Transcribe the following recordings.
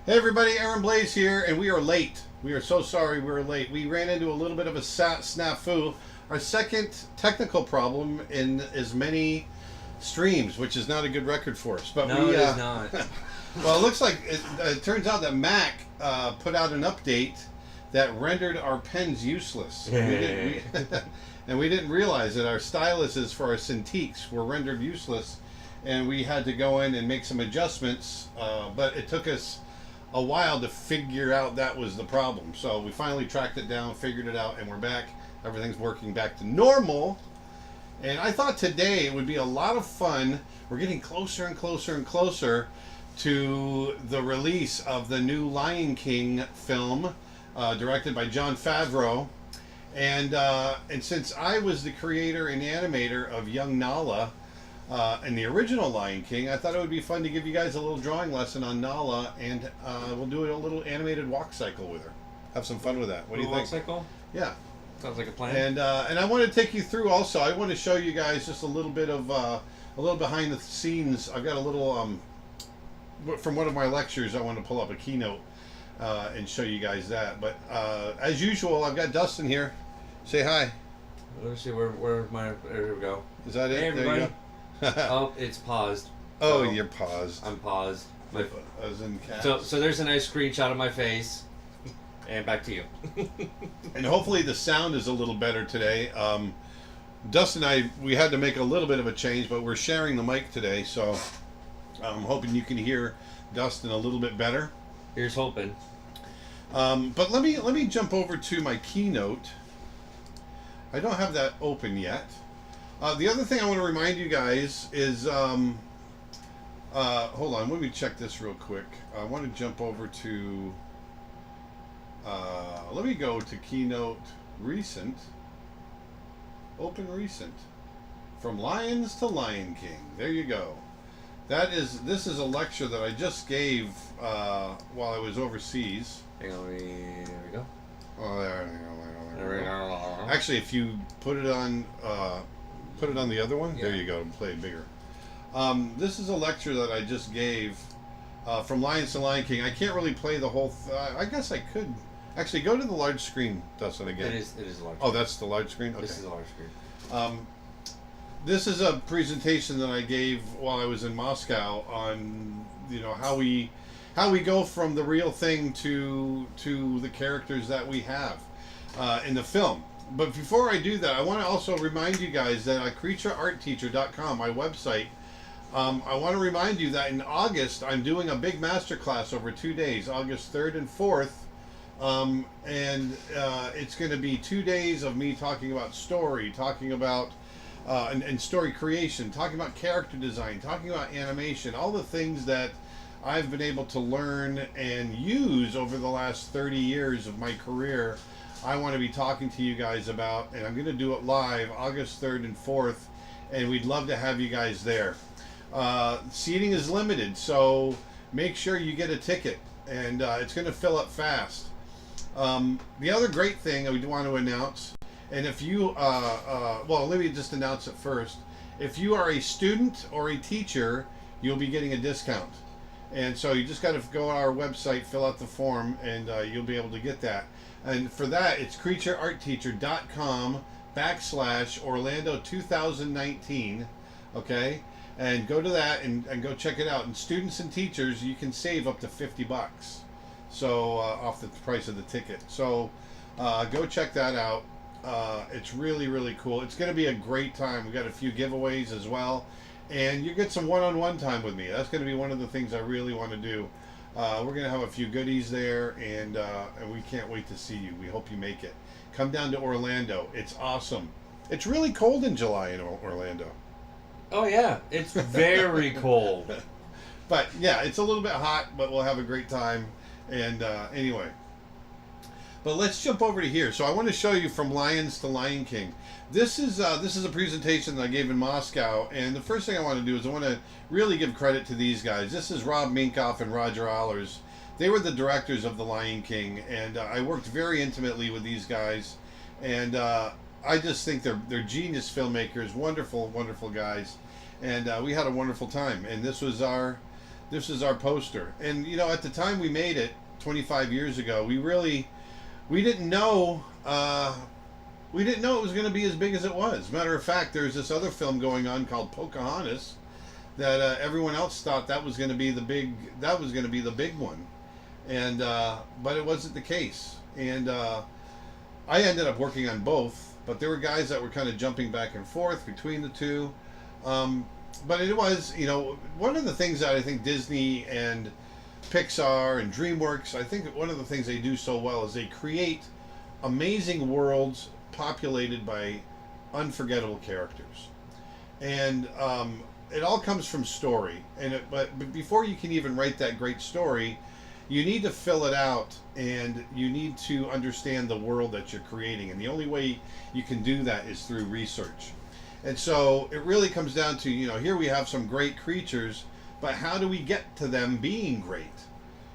Hey everybody, Aaron Blaise here, and we are late. We are so sorry we were late. We ran into a little bit of a snafu. Our second technical problem in as many streams, which is not a good record for us. But No, we, it is not. well, it looks like it turns out that Mac put out an update that rendered our pens useless. And we didn't realize that our styluses for our Cintiqs were rendered useless, and we had to go in and make some adjustments, but it took us a while to figure out that was the problem. So we finally tracked it down, figured it out, and we're back. Everything's working back to normal. And I thought today it would be a lot of fun. We're getting closer and closer and closer to the release of the new Lion King film, directed by Jon Favreau. And since I was the creator and animator of young Nala, in the original Lion King, I thought it would be fun to give you guys a little drawing lesson on Nala, and we'll do a little animated walk cycle with her. Have some fun with that. What do you think? Walk cycle? Yeah. Sounds like a plan. And I want to take you through also. I want to show you guys just a little bit of a little behind the scenes. I've got a little from one of my lectures. I want to pull up a keynote and show you guys that. But as usual, I've got Dustin here. Say hi. Let's see where my there we go. Is that it? Hey everybody. There you go. Oh, it's paused. Oh, So you're paused. I'm paused. As in cats. So there's a nice screenshot of my face. And back to you. And hopefully the sound is a little better today. Dustin and we had to make a little bit of a change, but we're sharing the mic today, so I'm hoping you can hear Dustin a little bit better. Here's hoping. But let me jump over to my Keynote. I don't have that open yet. The other thing I want to remind you guys is, hold on, let me check this real quick. I want to jump over to, let me go to Keynote Recent, Open Recent, From Lions to Lion King. There you go. This is a lecture that I just gave while I was overseas. Hang on, there we go. Oh, there we go. go. Actually, if you put it on the other one, Yeah. there you go, play it bigger. This is a lecture that I just gave from Lions to Lion King. I can't really play the whole. I guess I could. Actually, go to the large screen, Dustin, again. It is a large. Oh, that's the large screen. Okay. This is a large screen. This is a presentation that I gave while I was in Moscow on how we go from the real thing to the characters that we have in the film. But before I do that, I want to also remind you guys that at creatureartteacher.com, my website, I want to remind you that in August I'm doing a big masterclass over 2 days, August 3rd and 4th. And it's going to be 2 days of me talking about story, talking about and story creation, talking about character design, talking about animation, all the things that I've been able to learn and use over the last 30 years of my career. I want to be talking to you guys about, and I'm going to do it live August 3rd and 4th, and we'd love to have you guys there. Seating is limited, so make sure you get a ticket, and it's going to fill up fast. The other great thing we want to announce, and if you, well, let me just announce it first. If you are a student or a teacher, you'll be getting a discount. And so you just got to go on our website, fill out the form, and you'll be able to get that. And for that, it's creatureartteacher.com/Orlando 2019. Okay? And go to that and go check it out. And students and teachers, you can save up to $50. So off the price of the ticket. So go check that out. It's really, really cool. It's going to be a great time. We got a few giveaways as well. And you get some one-on-one time with me. That's going to be one of the things I really want to do. We're going to have a few goodies there, and we can't wait to see you. We hope you make it. Come down to Orlando. It's awesome. It's really cold in July in Orlando. Oh yeah, it's very cold. But yeah, it's a little bit hot, but we'll have a great time. And anyway, but let's jump over to here. So I want to show you From Lions to Lion King. This is a presentation that I gave in Moscow, and the first thing I want to do is I want to really give credit to these guys. This is Rob Minkoff and Rajah. They were the directors of The Lion King, and I worked very intimately with these guys, and I just think they're genius filmmakers, wonderful, wonderful guys, and we had a wonderful time. And this was This is our poster. And at the time we made it 25 years ago, we didn't know it was going to be as big as it was. Matter of fact, there's this other film going on called Pocahontas that everyone else thought that was going to be the big one, and but it wasn't the case. And I ended up working on both, but there were guys that were kind of jumping back and forth between the two. But it was, one of the things that I think Disney and Pixar and DreamWorks, I think one of the things they do so well is they create amazing worlds populated by unforgettable characters. And it all comes from story. But before you can even write that great story, you need to fill it out, and you need to understand the world that you're creating. And the only way you can do that is through research. And so it really comes down to, here we have some great creatures, but how do we get to them being great?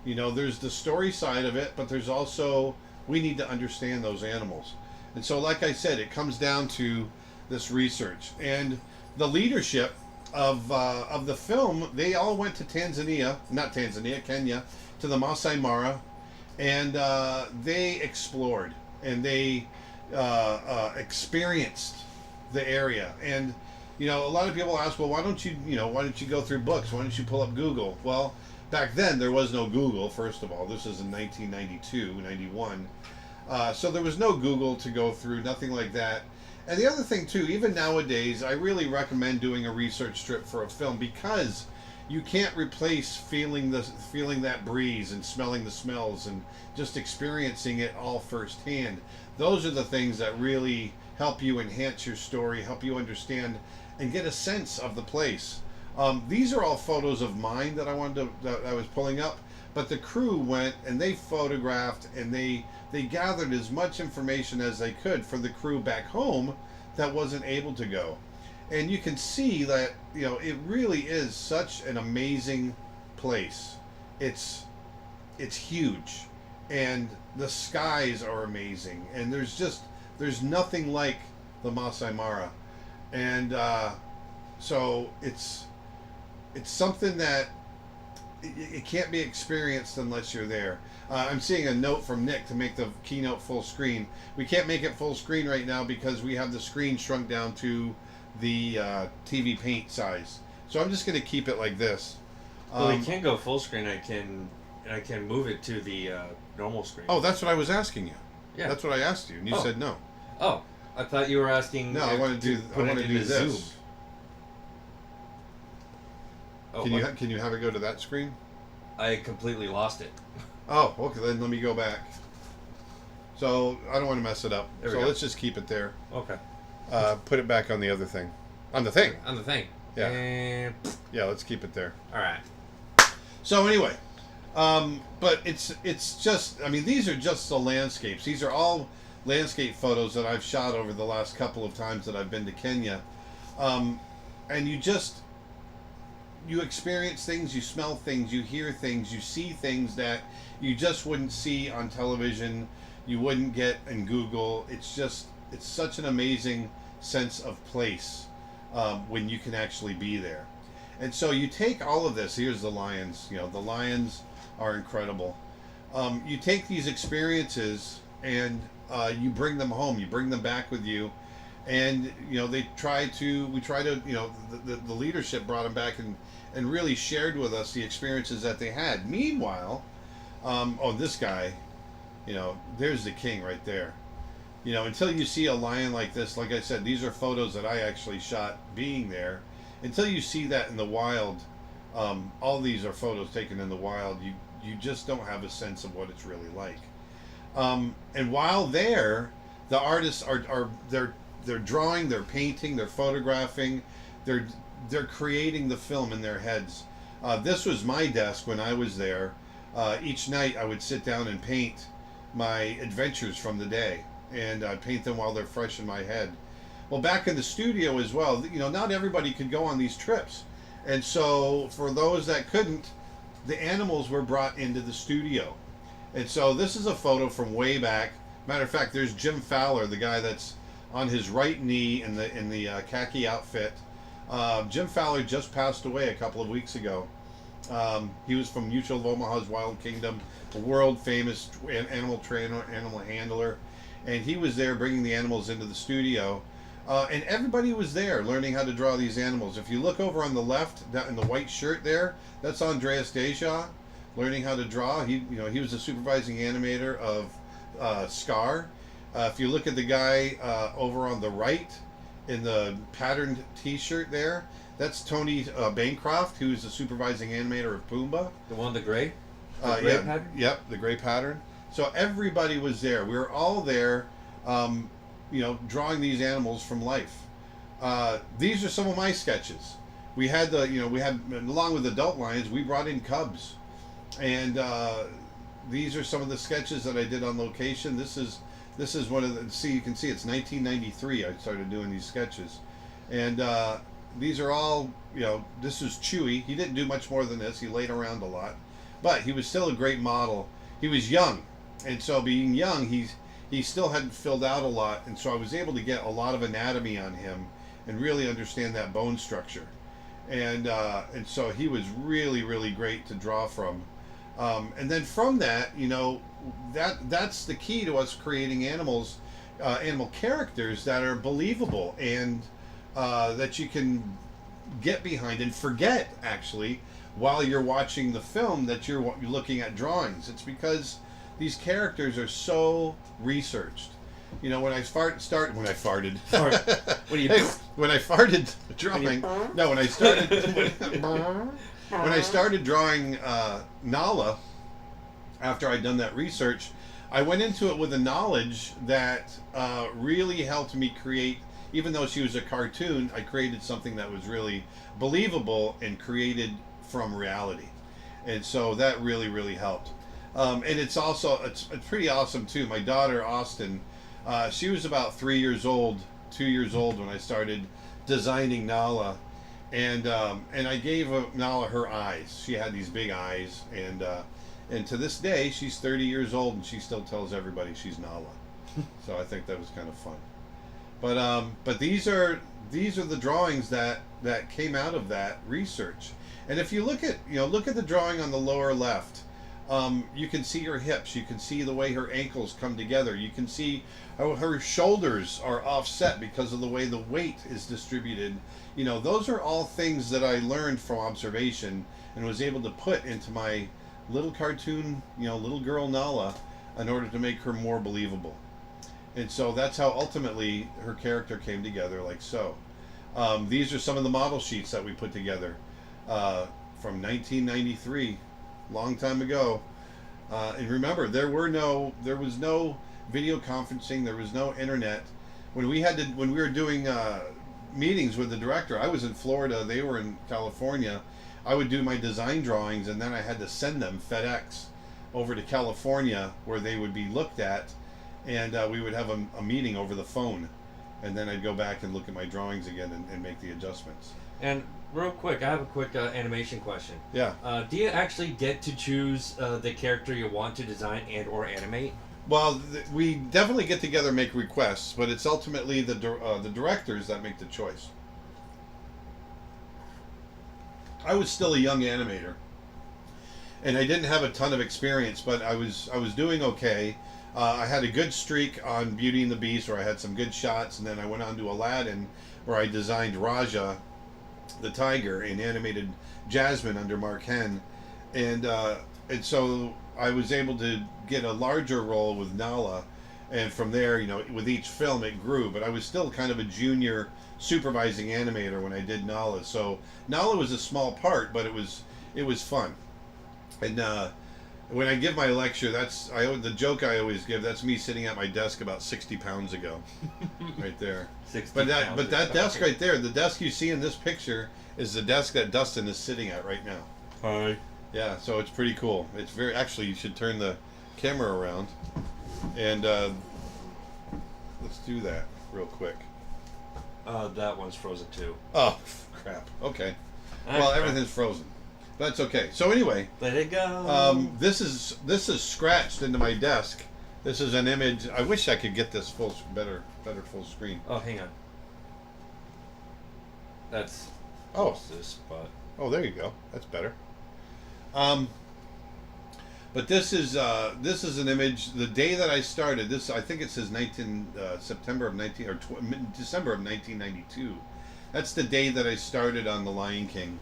There's the story side of it, but there's also, we need to understand those animals. And so, like I said, it comes down to this research. And the leadership of the film, they all went to Kenya, to the Masai Mara, and they explored, and they experienced the area. And a lot of people ask, well, why don't you go through books? Why don't you pull up Google? Well, back then there was no Google. First of all, this is in 1992, 91. So there was no Google to go through, nothing like that. And the other thing too, even nowadays, I really recommend doing a research trip for a film, because you can't replace feeling that breeze and smelling the smells and just experiencing it all firsthand. Those are the things that really help you enhance your story, help you understand and get a sense of the place. These are all photos of mine that I was pulling up, but the crew went and they photographed, and they gathered as much information as they could for the crew back home that wasn't able to go. And you can see that, it really is such an amazing place. It's huge, and the skies are amazing, and there's nothing like the Masai Mara. And so it's something that it can't be experienced unless you're there. I'm seeing a note from Nick to make the Keynote full screen. We can't make it full screen right now because we have the screen shrunk down to the TV paint size. So I'm just going to keep it like this. Well, we can go full screen. I can move it to the normal screen. Oh, that's what I was asking you. Yeah, that's what I asked you, and you said no. Oh, I thought you were asking. No, I want to do this. Zoom. Oh, can you have it go to that screen? I completely lost it. Oh, okay. Then let me go back. So I don't want to mess it up. So let's just keep it there. Okay. Put it back on the other thing. On the thing. On the thing. Yeah. And... yeah. Let's keep it there. All right. So anyway, but it's just. I mean, these are just the landscapes. These are all landscape photos that I've shot over the last couple of times that I've been to Kenya, and you experience things, you smell things, you hear things, you see things that you just wouldn't see on television, you wouldn't get in Google. It's such an amazing sense of place when you can actually be there. And so you take all of this. Here's the lions. The lions are incredible. You take these experiences and you bring them home. You bring them back with you. And we try to the leadership brought them back and really shared with us the experiences that they had. Meanwhile, this guy, there's the king right there. Until you see a lion like this, like I said, these are photos that I actually shot being there. Until you see that in the wild, all these are photos taken in the wild. You just don't have a sense of what it's really like. And while there, the artists they're drawing, they're painting, they're photographing, they're creating the film in their heads. This was my desk when I was there. Each night I would sit down and paint my adventures from the day, and I'd paint them while they're fresh in my head. Well, back in the studio as well, not everybody could go on these trips. And so for those that couldn't, the animals were brought into the studio. And so this is a photo from way back. Matter of fact, there's Jim Fowler, the guy that's on his right knee in the khaki outfit. Jim Fowler just passed away a couple of weeks ago. He was from Mutual of Omaha's Wild Kingdom, a world famous animal trainer, animal handler, and he was there bringing the animals into the studio. And everybody was there learning how to draw these animals. If you look over on the left, in the white shirt there, that's Andreas Deja, learning how to draw. He was a supervising animator of Scar. If you look at the guy over on the right in the patterned T-shirt there, that's Tony Bancroft, who's the supervising animator of Pumbaa. The one, the gray? Gray pattern? Yep, the gray pattern. So everybody was there. We were all there, drawing these animals from life. These are some of my sketches. We had along with adult lions, we brought in cubs. And these are some of the sketches that I did on location. This is one of the, you can see it's 1993 I started doing these sketches. And these are all, this is Chewy. He didn't do much more than this. He laid around a lot. But he was still a great model. He was young. And so being young, he still hadn't filled out a lot. And so I was able to get a lot of anatomy on him and really understand that bone structure. And so he was really, really great to draw from. And then from that, that's the key to us creating animal characters that are believable and that you can get behind and forget, actually, while you're watching the film that you're looking at drawings. It's because these characters are so researched. When I farted. When I farted drawing. No, when I started drawing Nala, after I'd done that research, I went into it with a knowledge that really helped me create. Even though she was a cartoon, I created something that was really believable and created from reality, and so that really, really helped. And it's pretty awesome too. My daughter Austin, she was about 2 years old when I started designing Nala, and I gave Nala her eyes. She had these big eyes, and to this day she's 30 years old and she still tells everybody she's Nala. So I think that was kind of fun. But these are the drawings that came out of that research. And if you look at the drawing on the lower left, you can see her hips. You can see the way her ankles come together. You can see how her shoulders are offset because of the way the weight is distributed. Those are all things that I learned from observation and was able to put into my little cartoon, little girl Nala, in order to make her more believable. And so that's how ultimately her character came together, like so. These are some of the model sheets that we put together from 1993, long time ago. And remember, there was no video conferencing, there was no internet. When we were doing meetings with the director, I was in Florida, they were in California. I would do my design drawings, and then I had to send them FedEx over to California, where they would be looked at. And we would have a meeting over the phone, and then I'd go back and look at my drawings again and make the adjustments. And real quick, I have a quick animation question. Yeah. Do you actually get to choose the character you want to design and or animate? Well, we definitely get together and make requests, but it's ultimately the directors that make the choice. I was still a young animator, and I didn't have a ton of experience, but I was doing okay. I had a good streak on Beauty and the Beast, where I had some good shots, and then I went on to Aladdin, where I designed Rajah, the tiger, and animated Jasmine under Mark Henn, and so I was able to get a larger role with Nala, and from there, with each film it grew. But I was still kind of a junior supervising animator when I did Nala, so Nala was a small part, but it was fun, and. When I give my lecture, the joke I always give. That's me sitting at my desk about 60 pounds ago, right there. 60 But pounds that desk right there, the desk you see in this picture, is the desk that Dustin is sitting at right now. Hi. Yeah, so it's pretty cool. It's actually, you should turn the camera around, and let's do that real quick. That one's frozen too. Oh crap. Okay. Well, everything's frozen. That's okay. So anyway, let it go. This is scratched into my desk. This is an image. I wish I could get this better full screen. Oh, hang on. That's this spot. Oh, there you go. That's better. But this is an image. The day that I started this, I think it says September of 19 or December of 1992. That's the day that I started on The Lion King,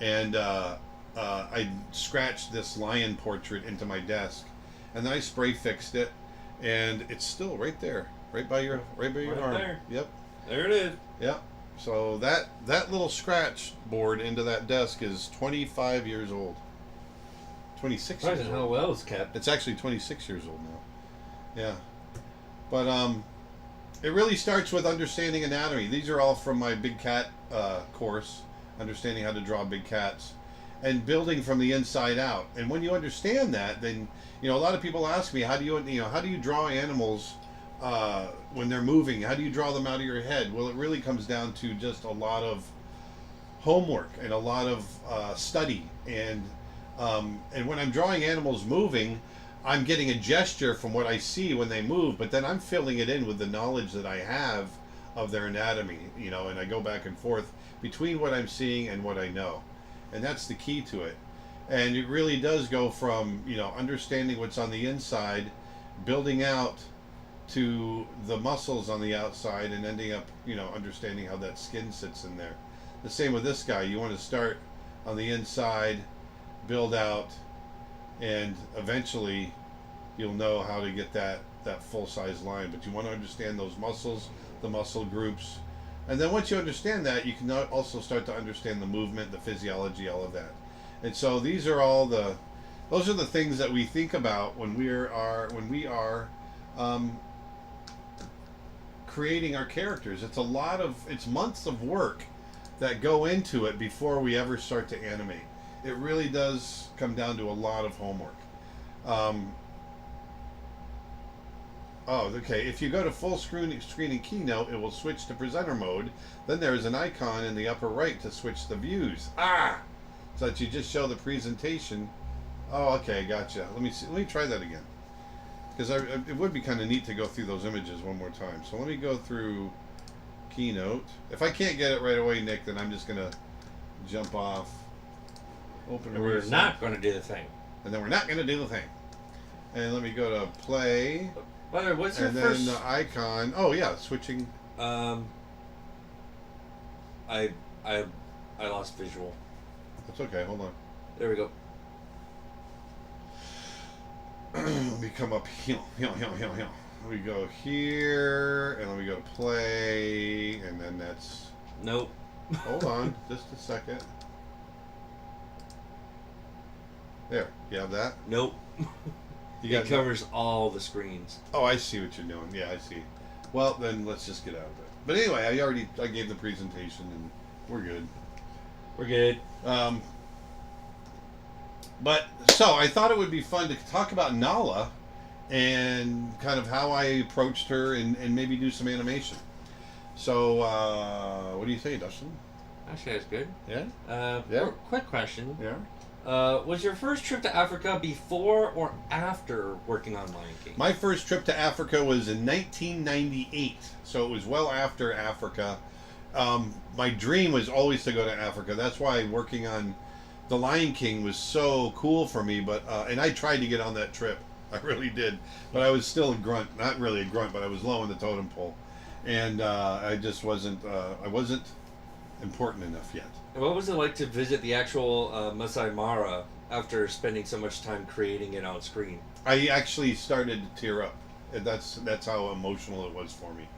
and I scratched this lion portrait into my desk, and then I spray fixed it, and it's still right there, right by your arm. There. Yep. There it is. Yep. So that little scratch board into that desk is 25 years old. 26 years Imagine how old. well it's kept. It's actually 26 years old now. Yeah. But it really starts with understanding anatomy. These are all from my big cat course, understanding how to draw big cats, and building from the inside out. And when you understand that, then a lot of people ask me, how do you draw animals when they're moving? How do you draw them out of your head? Well, it really comes down to just a lot of homework and a lot of study. And when I'm drawing animals moving, I'm getting a gesture from what I see when they move, but then I'm filling it in with the knowledge that I have of their anatomy, and I go back and forth between what I'm seeing and what I know. And that's the key to it. And it really does go from, understanding what's on the inside, building out to the muscles on the outside, and ending up, understanding how that skin sits in there. The same with this guy. You want to start on the inside, build out, and eventually you'll know how to get that full-size line. But you want to understand those muscles, the muscle groups, and then once you understand that, you can also start to understand the movement, the physiology, all of that. And so these are those are the things that we think about when we are creating our characters. It's months of work that go into it before we ever start to animate. It really does come down to a lot of homework. Okay. If you go to full screen in Keynote, it will switch to presenter mode. Then there is an icon in the upper right to switch the views. So that you just show the presentation. Oh, okay, gotcha. Let me try that again, because it would be kind of neat to go through those images one more time. So let me go through Keynote. If I can't get it right away, Nick, then I'm just gonna jump off. Open. And we're not going to do the thing. And then we're not going to do the thing. And let me go to play. By the way, what's your and first? then the icon. Oh yeah, switching. I lost visual. That's okay. Hold on. There we go. Let me come up here. We go here, and then we go to play, and then that's. Nope. Hold on, just a second. There, you have that? Nope. It covers all the screens. Oh, I see what you're doing. Yeah, I see. Well, then let's just get out of it. But anyway, I gave the presentation, and we're good. We're good. But so I thought it would be fun to talk about Nala and kind of how I approached her and maybe do some animation. So what do you say, Dustin? Actually, that's good. Yeah? Yeah. Quick question. Yeah. Was your first trip to Africa before or after working on Lion King? My first trip to Africa was in 1998, so it was well after Africa. My dream was always to go to Africa. That's why working on The Lion King was so cool for me. But and I tried to get on that trip. I really did. But I was still a grunt. Not really a grunt, but I was low on the totem pole. And I just wasn't important enough yet. And what was it like to visit the actual Masai Mara after spending so much time creating it on screen? I actually started to tear up. That's how emotional it was for me.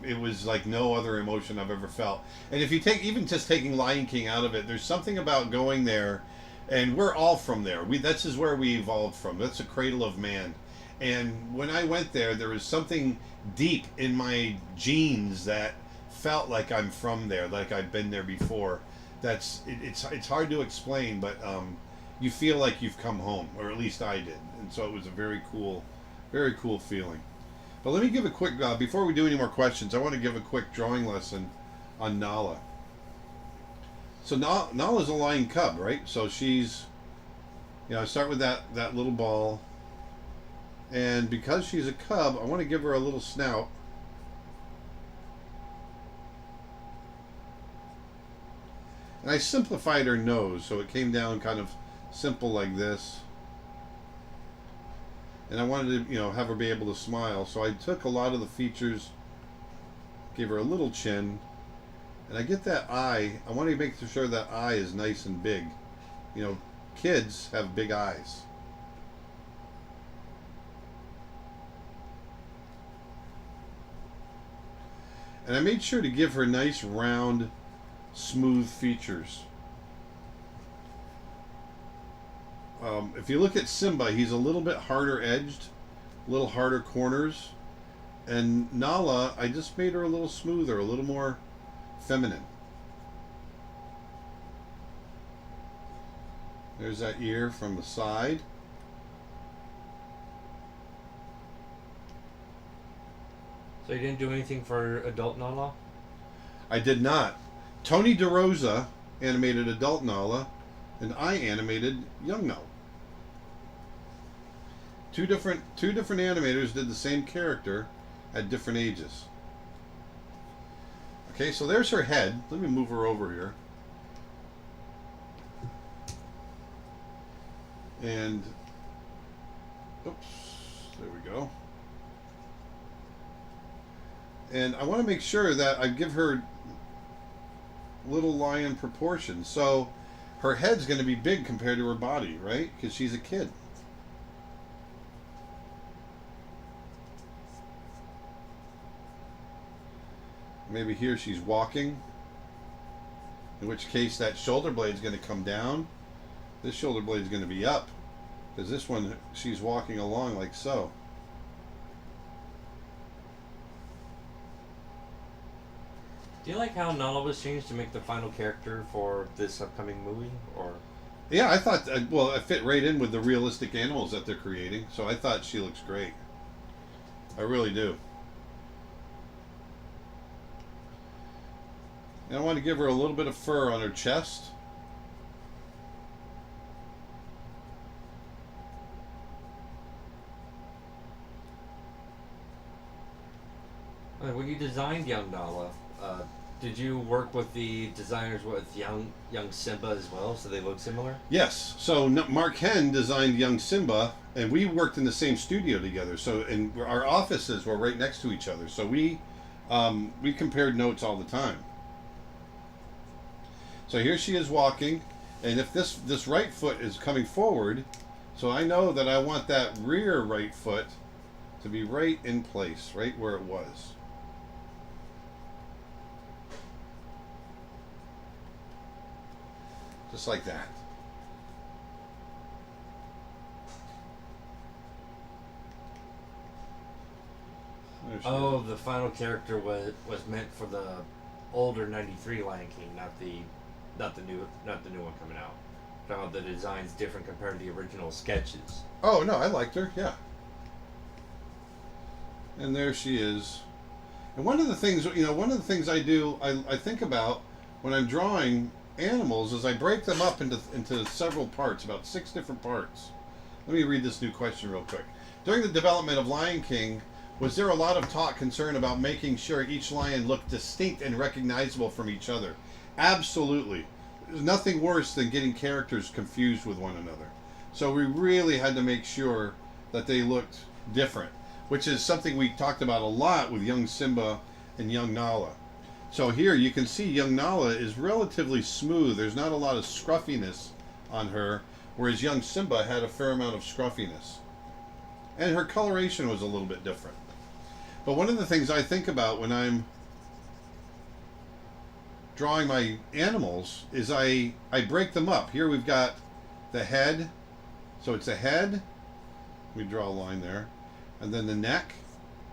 It was like no other emotion I've ever felt. And if you take even just taking Lion King out of it, there's something about going there, and we're all from there. This is where we evolved from. That's a cradle of man. And when I went there, there was something deep in my genes that felt like I'm from there, like I've been there before. It's hard to explain, but you feel like you've come home, or at least I did. And so it was a very cool feeling. But let me give a quick, before we do any more questions, I want to give a quick drawing lesson on Nala. So Nala's a lion cub, right? So she's, I start with that little ball. And because she's a cub, I want to give her a little snout. And I simplified her nose, so it came down kind of simple like this. And I wanted to, have her be able to smile. So I took a lot of the features, gave her a little chin, and I get that eye. I want to make sure that eye is nice and big. Kids have big eyes. And I made sure to give her nice, round, smooth features. If you look at Simba, he's a little bit harder edged, a little harder corners. And Nala, I just made her a little smoother, a little more feminine. There's that ear from the side. So you didn't do anything for adult Nala? I did not. Tony DeRosa animated adult Nala, and I animated young Nala. Two different animators did the same character at different ages. Okay, so there's her head. Let me move her over here. And, oops, there we go. And I want to make sure that I give her little lion proportions. So her head's going to be big compared to her body, right? Because she's a kid. Maybe here she's walking, in which case that shoulder blade is going to come down. This shoulder blade is going to be up, because this one, she's walking along like so. Do you like how Nala was changed to make the final character for this upcoming movie? Or Yeah, I thought, well, it fit right in with the realistic animals that they're creating, so I thought she looks great. I really do. And I want to give her a little bit of fur on her chest. when you designed young Nala, did you work with the designers with young Simba as well, so they look similar? Yes. So Mark Henn designed young Simba, and we worked in the same studio together. So, and our offices were right next to each other. So we compared notes all the time. So here she is walking, and if this right foot is coming forward, so I know that I want that rear right foot to be right in place, right where it was. Just like that. Oh, the final character was meant for the older '93 Lion King, not the new one coming out. Now the design's different compared to the original sketches. Oh no, I liked her. Yeah. And there she is. And one of the things I do, I think about when I'm drawing animals is I break them up into several parts, about 6 different parts. Let me read this new question real quick. During the development of Lion King, was there a lot of talk concern about making sure each lion looked distinct and recognizable from each other? Absolutely. There's nothing worse than getting characters confused with one another. So we really had to make sure that they looked different, which is something we talked about a lot with young Simba and young Nala. So here you can see young Nala is relatively smooth. There's not a lot of scruffiness on her, whereas young Simba had a fair amount of scruffiness. And her coloration was a little bit different. But one of the things I think about when I'm drawing my animals is I break them up. Here we've got the head. So it's a head. We draw a line there. And then the neck.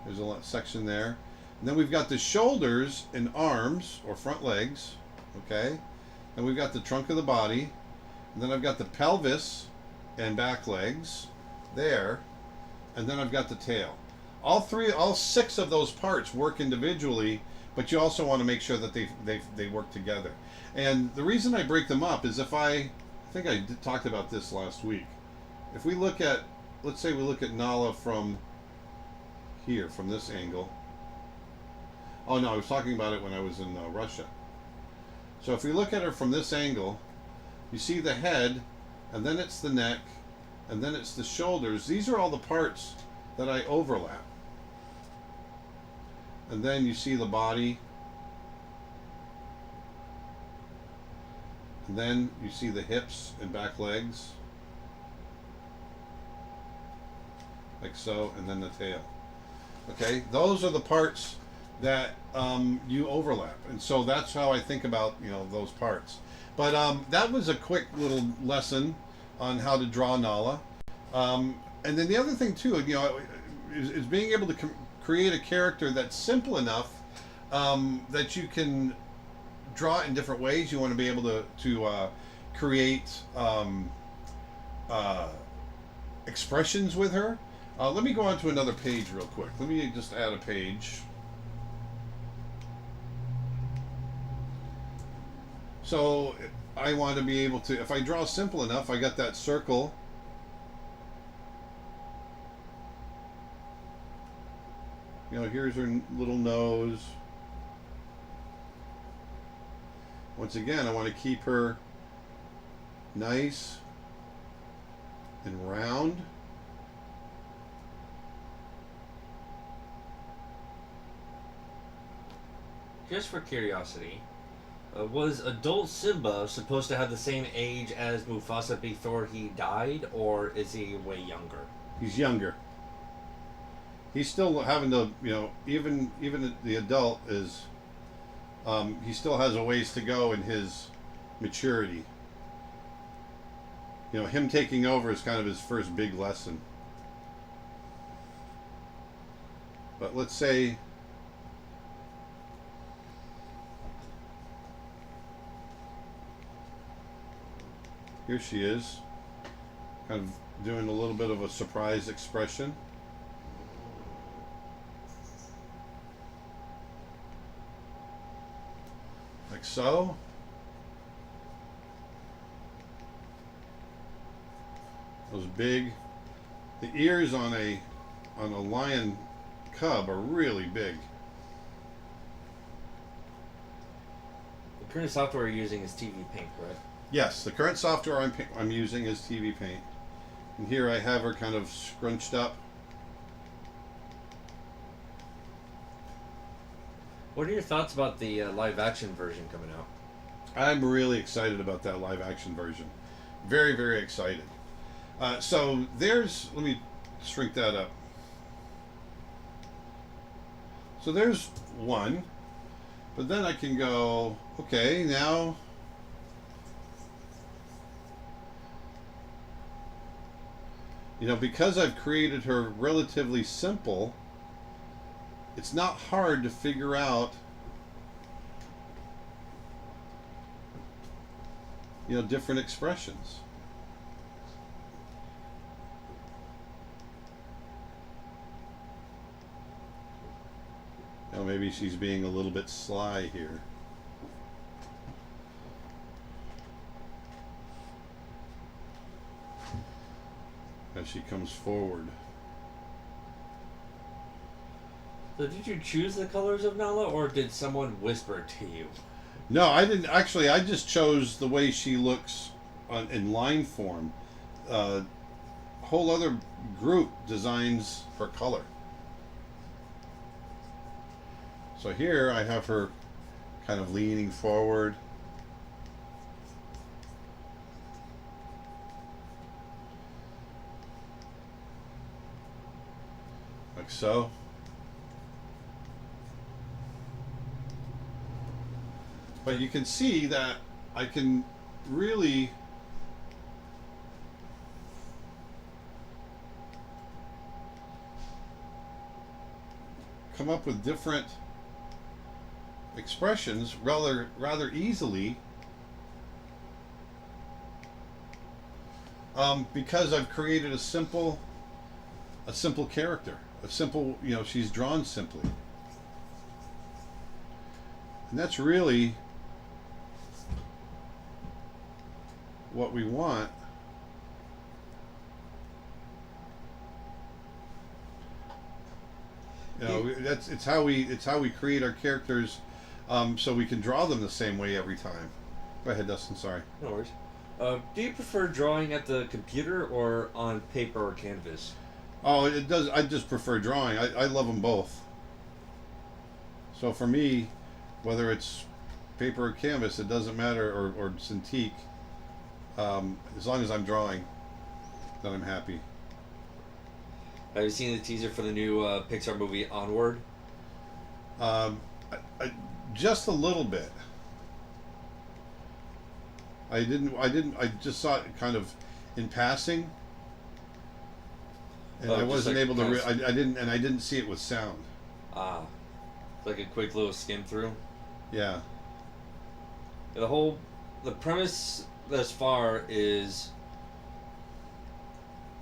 There's a section there. And then we've got the shoulders and arms, or front legs, okay? And we've got the trunk of the body. And then I've got the pelvis and back legs there. And then I've got the tail. All 6 of those parts work individually, but you also want to make sure that they work together. And the reason I break them up is I think I talked about this last week. If we look at, let's say we look at Nala from here, from this angle. Oh no, I was talking about it when I was in Russia. So if we look at her from this angle, you see the head and then it's the neck, and then it's the shoulders. These are all the parts that I overlap. And then you see the body, and then you see the hips and back legs, like so, and then the tail. Okay, those are the parts that you overlap, and so that's how I think about, you know, those parts. But that was a quick little lesson on how to draw Nala. And then the other thing too, you know, is being able to create a character that's simple enough that you can draw it in different ways. You want to be able to create expressions with her. Let me go on to another page real quick. Let me just add a page. So I want to be able to, if I draw simple enough, I got that circle. You know, here's her little nose. Once again, I want to keep her nice and round. Just for curiosity, was adult Simba supposed to have the same age as Mufasa before he died, or is he way younger? He's younger. He's still having to, you know, even the adult is, he still has a ways to go in his maturity. You know, him taking over is kind of his first big lesson. But let's say, here she is, kind of doing a little bit of a surprise expression. Like so. Those big, the ears on a lion cub are really big. The current software you're using is TV Paint, right? Yes, the current software I'm using is TV Paint. And here I have her kind of scrunched up. What are your thoughts about the live action version coming out? I'm really excited about that live action version. Very, very excited. So there's, let me shrink that up. So there's one, but then I can go, okay, now you know, because I've created her relatively simple, it's not hard to figure out, you know, different expressions. Now maybe she's being a little bit sly here. As she comes forward. So did you choose the colors of Nala, or did someone whisper it to you? No, I didn't. Actually, I just chose the way she looks in line form. Whole other group designs her color. So here I have her kind of leaning forward. Like so. But you can see that I can really come up with different expressions rather easily, because I've created a simple character, a simple, you know, she's drawn simply, and that's really what we want. You know, it's how we create our characters, so we can draw them the same way every time. Go ahead, Dustin. Sorry. No worries. Do you prefer drawing at the computer or on paper or canvas? Oh, it does. I just prefer drawing. I love them both. So for me, whether it's paper or canvas, it doesn't matter, or Cintiq. As long as I'm drawing, then I'm happy. Have you seen the teaser for the new Pixar movie Onward? Just a little bit. I didn't. I just saw it kind of in passing, and I wasn't like able to. I didn't, and I didn't see it with sound. Ah, it's like a quick little skim through. Yeah. The premise thus far is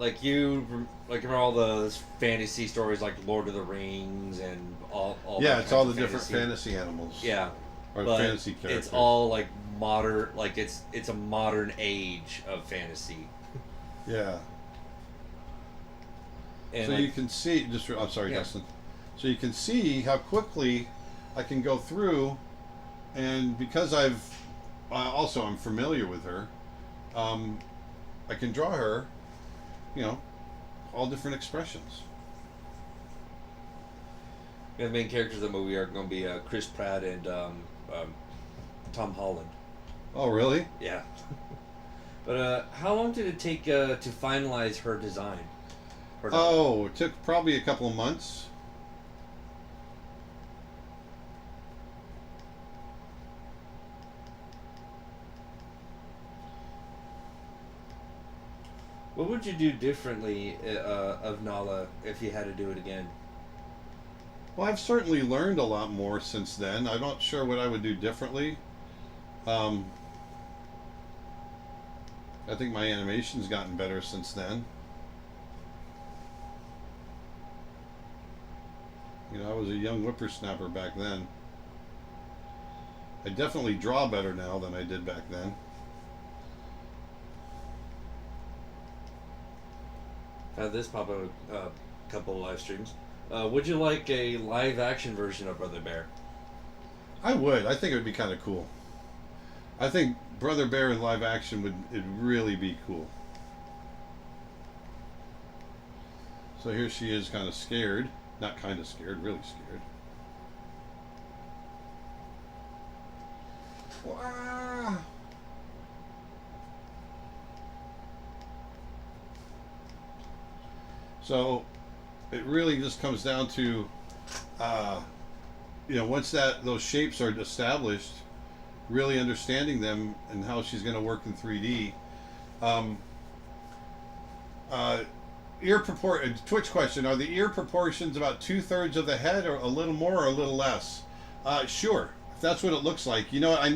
like remember all the fantasy stories like Lord of the Rings and all Yeah, that it's all kinds the of different fantasy animals. Yeah, Or but fantasy characters. it's all like modern, like it's a modern age of fantasy. Yeah. And So like, you can see. I'm sorry, Yeah. Dustin. So you can see how quickly I can go through, and because I'm familiar with her, I can draw her. All different expressions. the main characters of the movie are going to be Chris Pratt and Tom Holland. Oh, really? Yeah. But how long did it take to finalize her design? Oh, it took probably a couple of months. What would you do differently of Nala if you had to do it again? Well, I've certainly learned a lot more since then. I'm not sure what I would do differently. I think my animation's gotten better since then. I was a young whippersnapper back then. I definitely draw better now than I did back then. Had this pop up a couple of live streams. Would you like a live action version of Brother Bear? I would. I think it would be kind of cool. I think Brother Bear in live action would really be cool. So here she is, kind of scared. Not kind of scared, really scared. Wah! So it really just comes down to, once those shapes are established, really understanding them and how she's going to work in 3D. Twitch question: are the ear proportions about 2/3 of the head, or a little more, or a little less? Sure, if that's what it looks like. I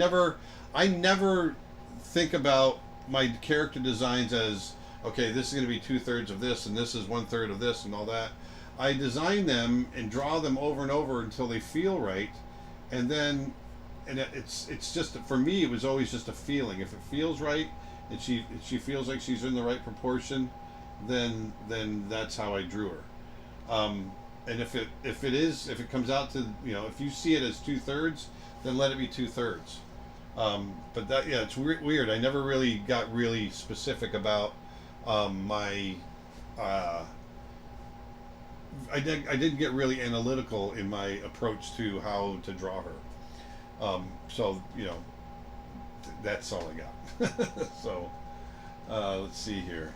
never think about my character designs as, okay, this is going to be 2/3 of this, and this is 1/3 of this, and all that. I design them and draw them over and over until they feel right, and it's just, for me, it was always just a feeling. If it feels right, and she feels like she's in the right proportion, then that's how I drew her. And if it comes out to, if you see it as 2/3, then let it be 2/3. But it's weird. I never really got really specific about my. I didn't get really analytical in my approach to how to draw her. So that's all I got. So let's see here.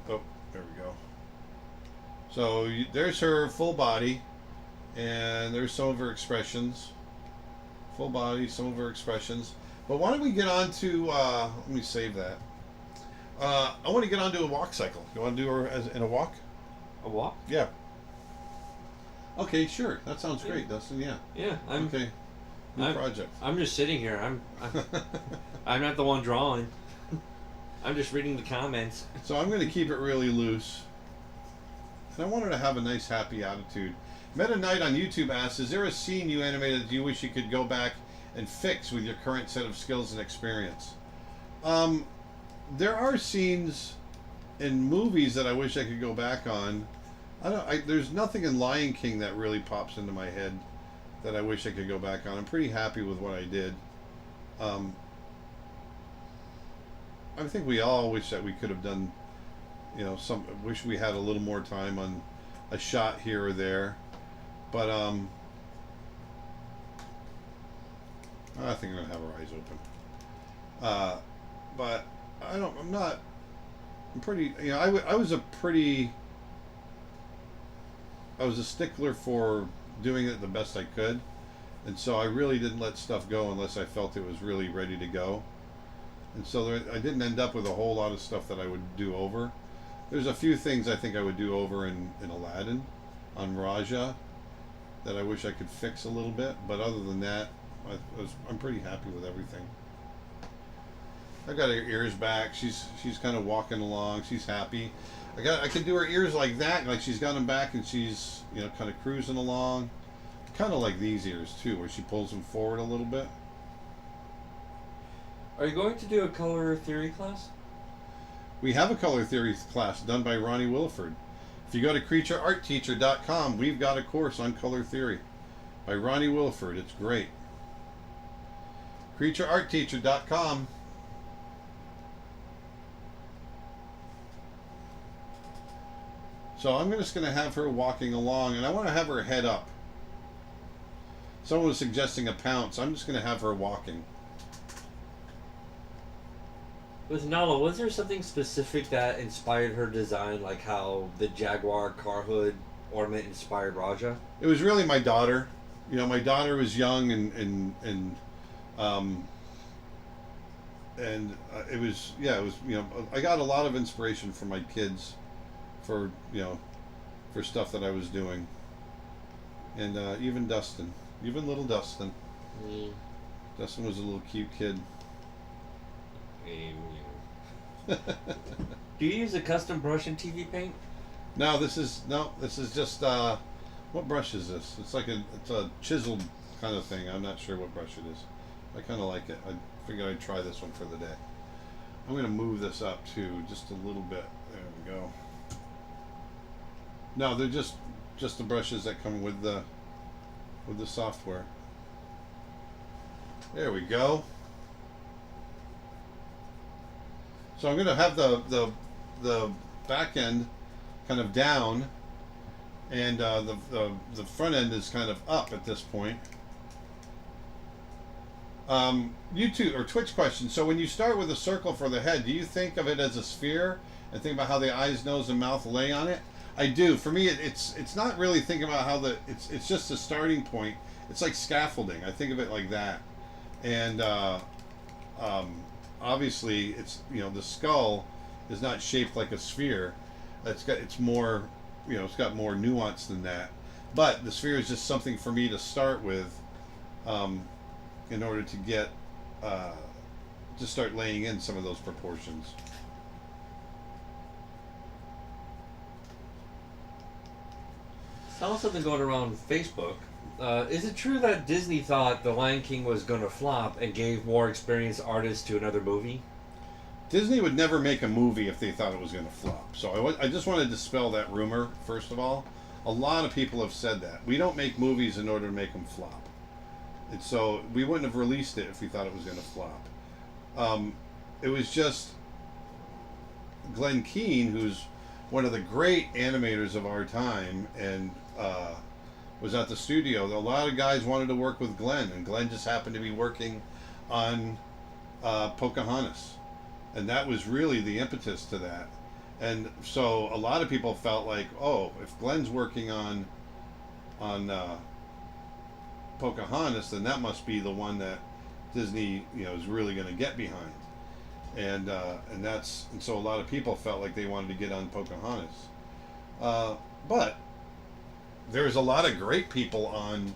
Oh, there we go. So there's her full body, and there's some of her expressions. Full body, some of her expressions. But why don't we get on to, let me save that. I want to get on to a walk cycle. You want to do her in a walk? A walk? Yeah. Okay, sure. That sounds great, Dustin. Yeah. Yeah. Okay. New project. I'm just sitting here. I'm not the one drawing. I'm just reading the comments. So I'm going to keep it really loose. And I want her to have a nice, happy attitude. Meta Knight on YouTube asks, is there a scene you animated that you wish you could go back and fix with your current set of skills and experience? There are scenes in movies that I wish I could go back on. There's nothing in Lion King that really pops into my head that I wish I could go back on. I'm pretty happy with what I did. I think we all wish that we could have done, wish we had a little more time on a shot here or there, but I think I'm gonna have her eyes open. But I'm pretty, I was a stickler for doing it the best I could, and so I really didn't let stuff go unless I felt it was really ready to go. And so I didn't end up with a whole lot of stuff that I would do over. There's a few things I think I would do over in Aladdin, on Rajah, that I wish I could fix a little bit. But other than that, I'm pretty happy with everything. I got her ears back. She's kind of walking along. She's happy. I can do her ears like that, like she's got them back and she's kind of cruising along. Kind of like these ears too, where she pulls them forward a little bit. Are you going to do a color theory class? We have a color theory class done by Ronnie Williford. If you go to creatureartteacher.com, we've got a course on color theory by Ronnie Williford. It's great. creatureartteacher.com. So I'm just going to have her walking along, and I want to have her head up. Someone was suggesting a pounce. I'm just going to have her walking. With Nala, was there something specific that inspired her design, like how the Jaguar car hood ornament inspired Rajah? It was really my daughter. My daughter was young, and it was I got a lot of inspiration from my kids, for stuff that I was doing, and even Dustin, little Dustin. Dustin was a little cute kid. Do you use a custom brush in TV Paint? No, this is just what brush is this? It's a chiseled kind of thing. I'm not sure what brush it is. I kind of like it. I figured I'd try this one for the day. I'm going to move this up too, just a little bit. There we go. No, they're just the brushes that come with the software. There we go. So I'm going to have the back end kind of down, and the front end is kind of up at this point. YouTube or Twitch question. So when you start with a circle for the head, do you think of it as a sphere and think about how the eyes, nose, and mouth lay on it? I do. For me, it's not really thinking about how it's just a starting point. It's like scaffolding. I think of it like that, and obviously it's the skull is not shaped like a sphere. It's got more nuance than that. But the sphere is just something for me to start with, in order to get to start laying in some of those proportions. Saw something going around Facebook. Is it true that Disney thought The Lion King was going to flop and gave more experienced artists to another movie? Disney would never make a movie if they thought it was going to flop. So I just want to dispel that rumor, first of all. A lot of people have said that. We don't make movies in order to make them flop. And so we wouldn't have released it if we thought it was going to flop. It was just Glenn Keane, who's one of the great animators of our time, and was at the studio. A lot of guys wanted to work with Glenn, and Glenn just happened to be working on Pocahontas, and that was really the impetus to that. And so a lot of people felt like, oh, if Glenn's working on Pocahontas, then that must be the one that Disney is really going to get behind. And so a lot of people felt like they wanted to get on Pocahontas, but there's a lot of great people on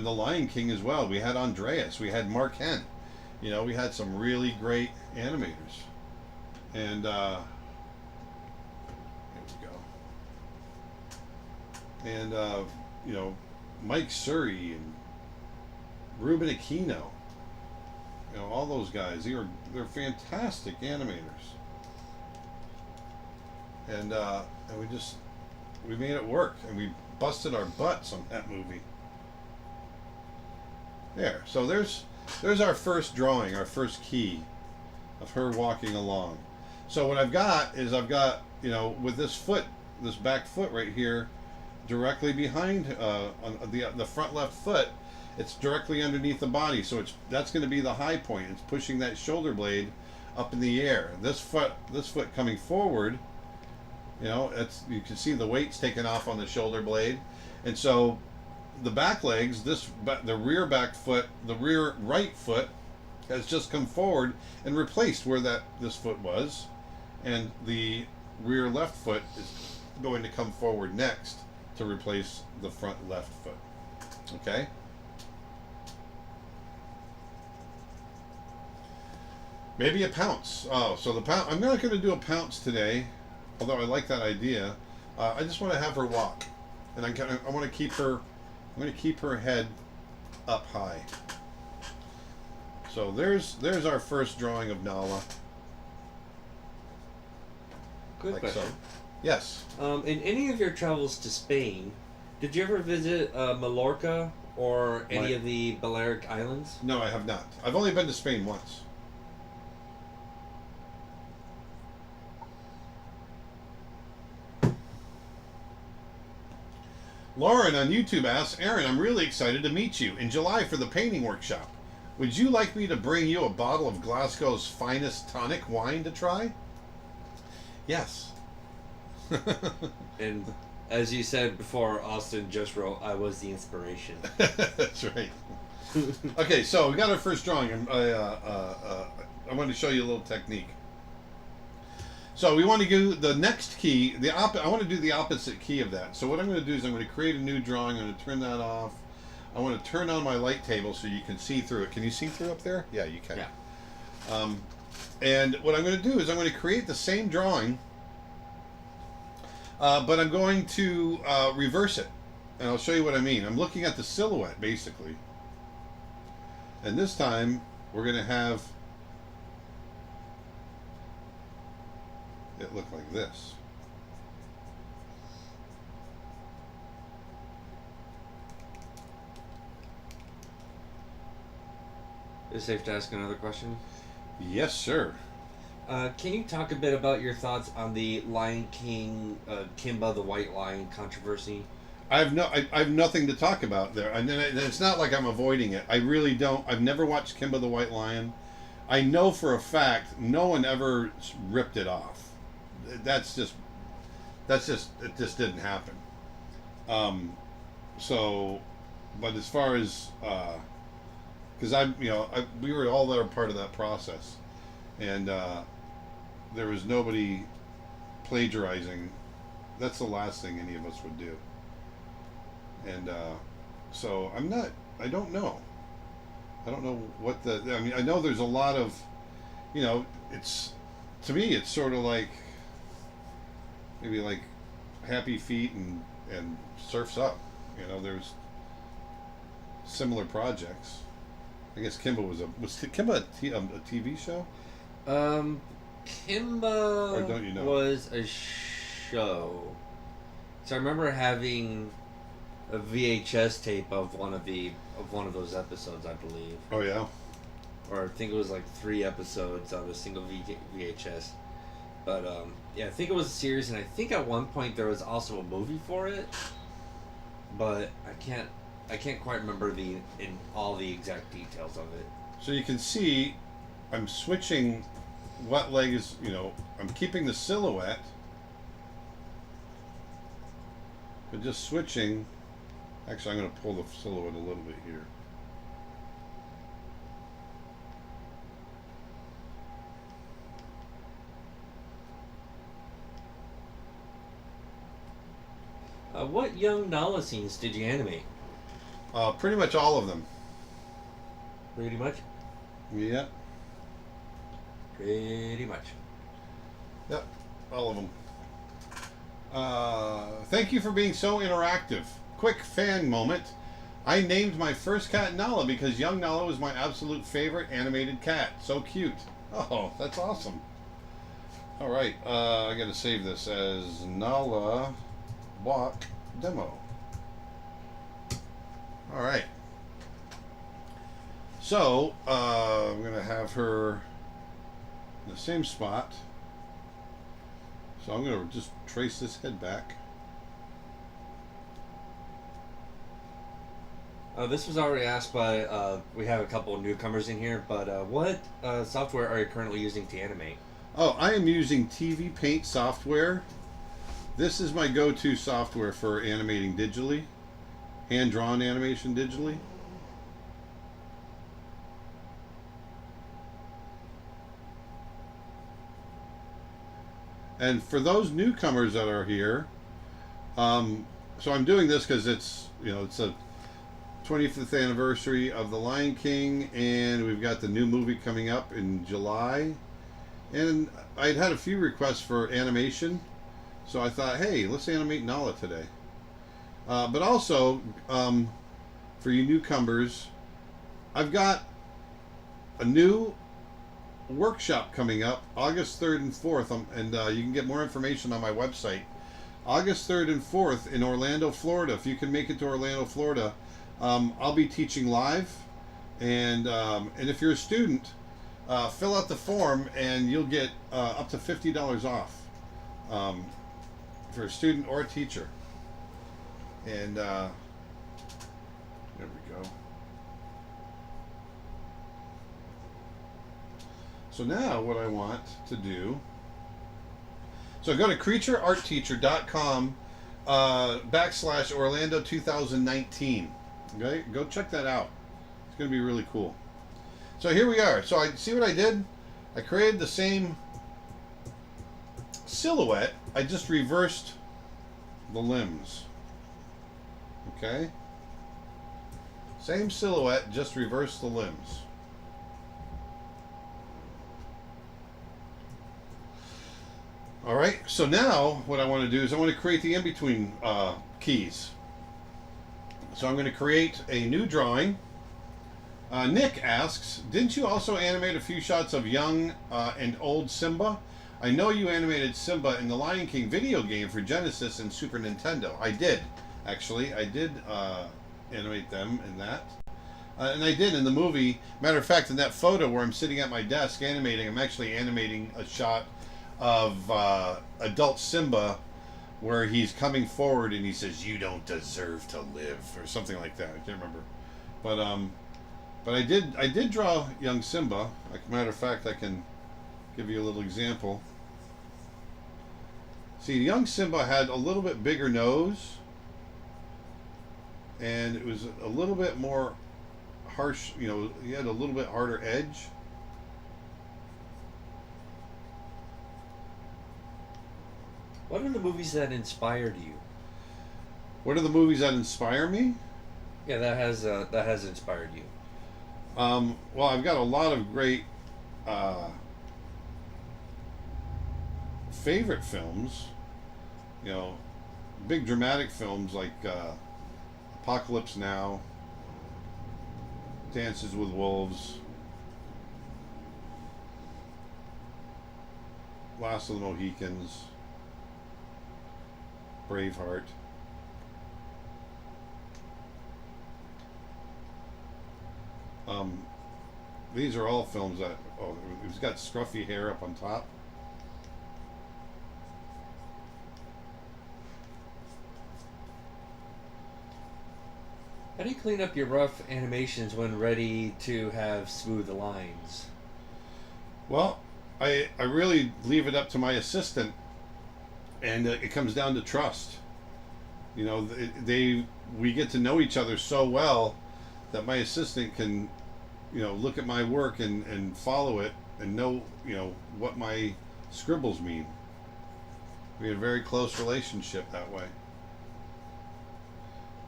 The Lion King as well. We had Andreas, we had Mark Hent, we had some really great animators, and there we go. And Mike Surrey and Ruben Aquino. All those guys, they're fantastic animators, and we made it work, and we busted our butts on that movie. There, so there's our first drawing, our first key. of her walking along. So what I've got is you know, with this foot, this back foot right here, directly behind on the front left foot, it's directly underneath the body. So that's going to be the high point. It's pushing that shoulder blade up in the air. This foot coming forward, you know, you can see the weight's taken off on the shoulder blade, and so the back legs, the rear back foot, the rear right foot has just come forward and replaced where this foot was, and the rear left foot is going to come forward next to replace the front left foot. Okay? Maybe a pounce. Oh, so the pounce. I'm not going to do a pounce today, although I like that idea. I just want to have her walk, and I want to keep her. I'm going to keep her head up high. So there's our first drawing of Nala. Good like question. So. Yes. In any of your travels to Spain, did you ever visit Mallorca or any of the Balearic Islands? No, I have not. I've only been to Spain once. Lauren on YouTube asks, Aaron, I'm really excited to meet you in July for the painting workshop. Would you like me to bring you a bottle of Glasgow's finest tonic wine to try? Yes. And as you said before, Austin just wrote, I was the inspiration. That's right. Okay, so we got our first drawing. I want to show you a little technique. So we want to do the next key, I want to do the opposite key of that. So what I'm going to do is I'm going to create a new drawing. I'm going to turn that off. I want to turn on my light table so you can see through it. Can you see through up there? Yeah, you can. Yeah. And what I'm going to do is I'm going to create the same drawing, but I'm going to reverse it. And I'll show you what I mean. I'm looking at the silhouette, basically. And this time, we're going to have it look like this. Is it safe to ask another question? Yes, sir. Can you talk a bit about your thoughts on the Lion King, Kimba the White Lion controversy? I have nothing to talk about there. And it's not like I'm avoiding it. I really don't. I've never watched Kimba the White Lion. I know for a fact no one ever ripped it off. It just didn't happen. So, but as far as, because we were all there part of that process, and there was nobody plagiarizing. That's the last thing any of us would do. And so I don't know what I know there's a lot of, to me it's sort of like, maybe like Happy Feet and Surf's Up. There's similar projects. I guess Kimba was Kimba a TV show? Kimba Or don't you know? was a show. So I remember having a VHS tape of one of those episodes, I believe. Oh yeah. Or I think it was like 3 episodes on a single VHS. But yeah, I think it was a series, and I think at one point there was also a movie for it. But I can't quite remember all the exact details of it. So you can see, I'm switching what leg is. I'm keeping the silhouette, but just switching. Actually, I'm going to pull the silhouette a little bit here. What young Nala scenes did you animate? Pretty much all of them. Pretty much? Yeah. Pretty much. Yep, all of them. Thank you for being so interactive. Quick fan moment. I named my first cat Nala because young Nala was my absolute favorite animated cat. So cute. Oh, that's awesome. All right, I got to save this as Nala Walk Demo. All right. So I'm gonna have her in the same spot. So I'm going to just trace this head back. This was already asked by, we have a couple of newcomers in here, but what software are you currently using to animate? Oh, I am using TV Paint software. This is my go-to software for animating digitally, hand-drawn animation digitally. And for those newcomers that are here, so I'm doing this because it's, you know, it's a 25th anniversary of The Lion King, and we've got the new movie coming up in July. And I'd had a few requests for animation, so I thought, hey, let's animate Nala today. But also, for you newcomers, I've got a new workshop coming up August 3rd and 4th, and you can get more information on my website. August 3rd and 4th in Orlando, Florida. If you can make it to Orlando, Florida, I'll be teaching live, and if you're a student, fill out the form and you'll get up to $50 off for a student or a teacher. And there we go. So now what I want to do, so go to creatureartteacher.com / Orlando 2019. Okay, go check that out. It's going to be really cool. So here we are. So I see what I did. I created the same silhouette. I just reversed the limbs. Okay. Same silhouette, just reversed the limbs. All right. So now what I want to do is I want to create the in-between keys. So I'm going to create a new drawing. Nick asks, didn't you also animate a few shots of young and old Simba? I know you animated Simba in the Lion King video game for Genesis and Super Nintendo. I did, actually. I did animate them in that. And I did in the movie. Matter of fact, in that photo where I'm sitting at my desk animating, I'm actually animating a shot of adult Simba where he's coming forward and he says, "You don't deserve to live," or something like that. I can't remember. But I did draw young Simba. Like a matter of fact, I can give you a little example. See, young Simba had a little bit bigger nose, and it was a little bit more harsh. You know, he had a little bit harder edge. What are the movies that inspired you? What are the movies that inspire me? Yeah, that has inspired you. Well, I've got a lot of great favorite films. You know, big dramatic films like Apocalypse Now, Dances with Wolves, Last of the Mohicans, Braveheart. These are all films that, he's got scruffy hair up on top. How do you clean up your rough animations when ready to have smooth lines? Well, I really leave it up to my assistant, and it comes down to trust. You know, we get to know each other so well that my assistant can, you know, look at my work and follow it and know, you know, what my scribbles mean. We have a very close relationship that way.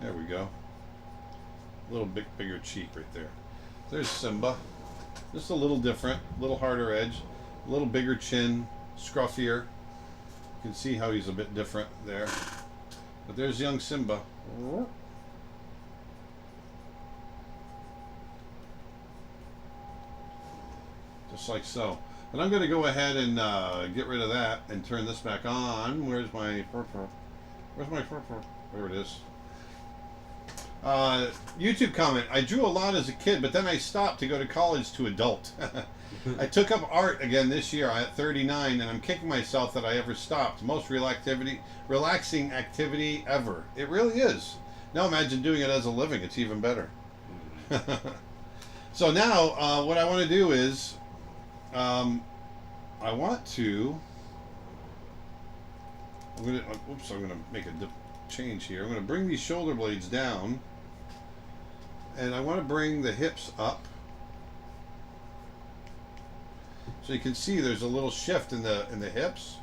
There we go. A little bit bigger cheek right there. There's Simba. Just a little different, a little harder edge, a little bigger chin, scruffier. You can see how he's a bit different there. But there's young Simba. Just like so. But I'm going to go ahead and get rid of that and turn this back on. Where's my purple? Where's my purple? There it is. YouTube comment. I drew a lot as a kid, but then I stopped to go to college to adult. I took up art again this year. I'm at 39, and I'm kicking myself that I ever stopped. Most relaxing activity ever. It really is. Now imagine doing it as a living. It's even better. So now, what I want to do is, I want to. I'm gonna make a change here. I'm gonna bring these shoulder blades down, and I want to bring the hips up. So you can see there's a little shift in the hips.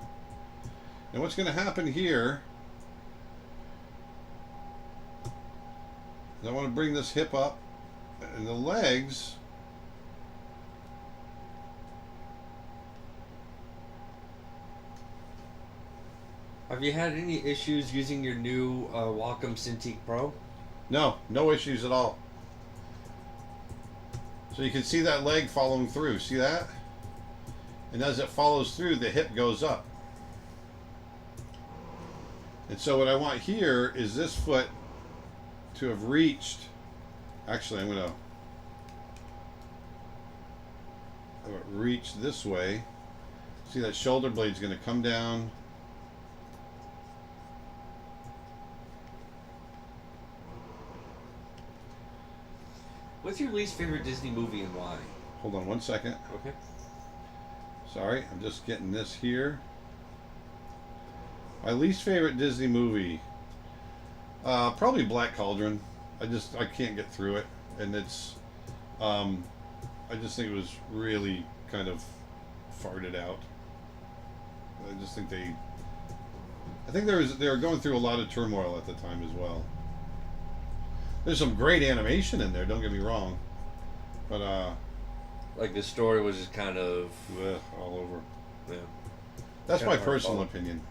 And what's going to happen here is I want to bring this hip up, and the legs Have you had any issues using your new Wacom Cintiq Pro? no issues at all. So you can see that leg following through. See that? And as it follows through, the hip goes up. And so what I want here is this foot to have reached. Actually, I'm going to reach this way. See, that shoulder blade's going to come down. What's your least favorite Disney movie and why? Hold on one second. Okay. Sorry, I'm just getting this here. My least favorite Disney movie, probably Black Cauldron. I can't get through it, and it's, I just think it was really kind of farted out. I just think they were going through a lot of turmoil at the time as well. There's some great animation in there, don't get me wrong, but like the story was just kind of all over. Yeah. That's my personal opinion.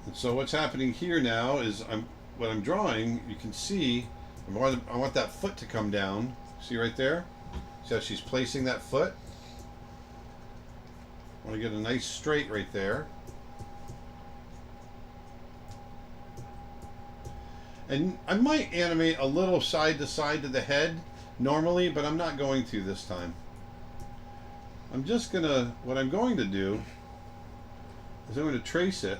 And so what's happening here now is what I'm drawing. You can see I want that foot to come down. See right there? See how she's placing that foot? I want to get a nice straight right there. And I might animate a little side to side to the head normally, but I'm not going to this time. What I'm going to do is I'm going to trace it.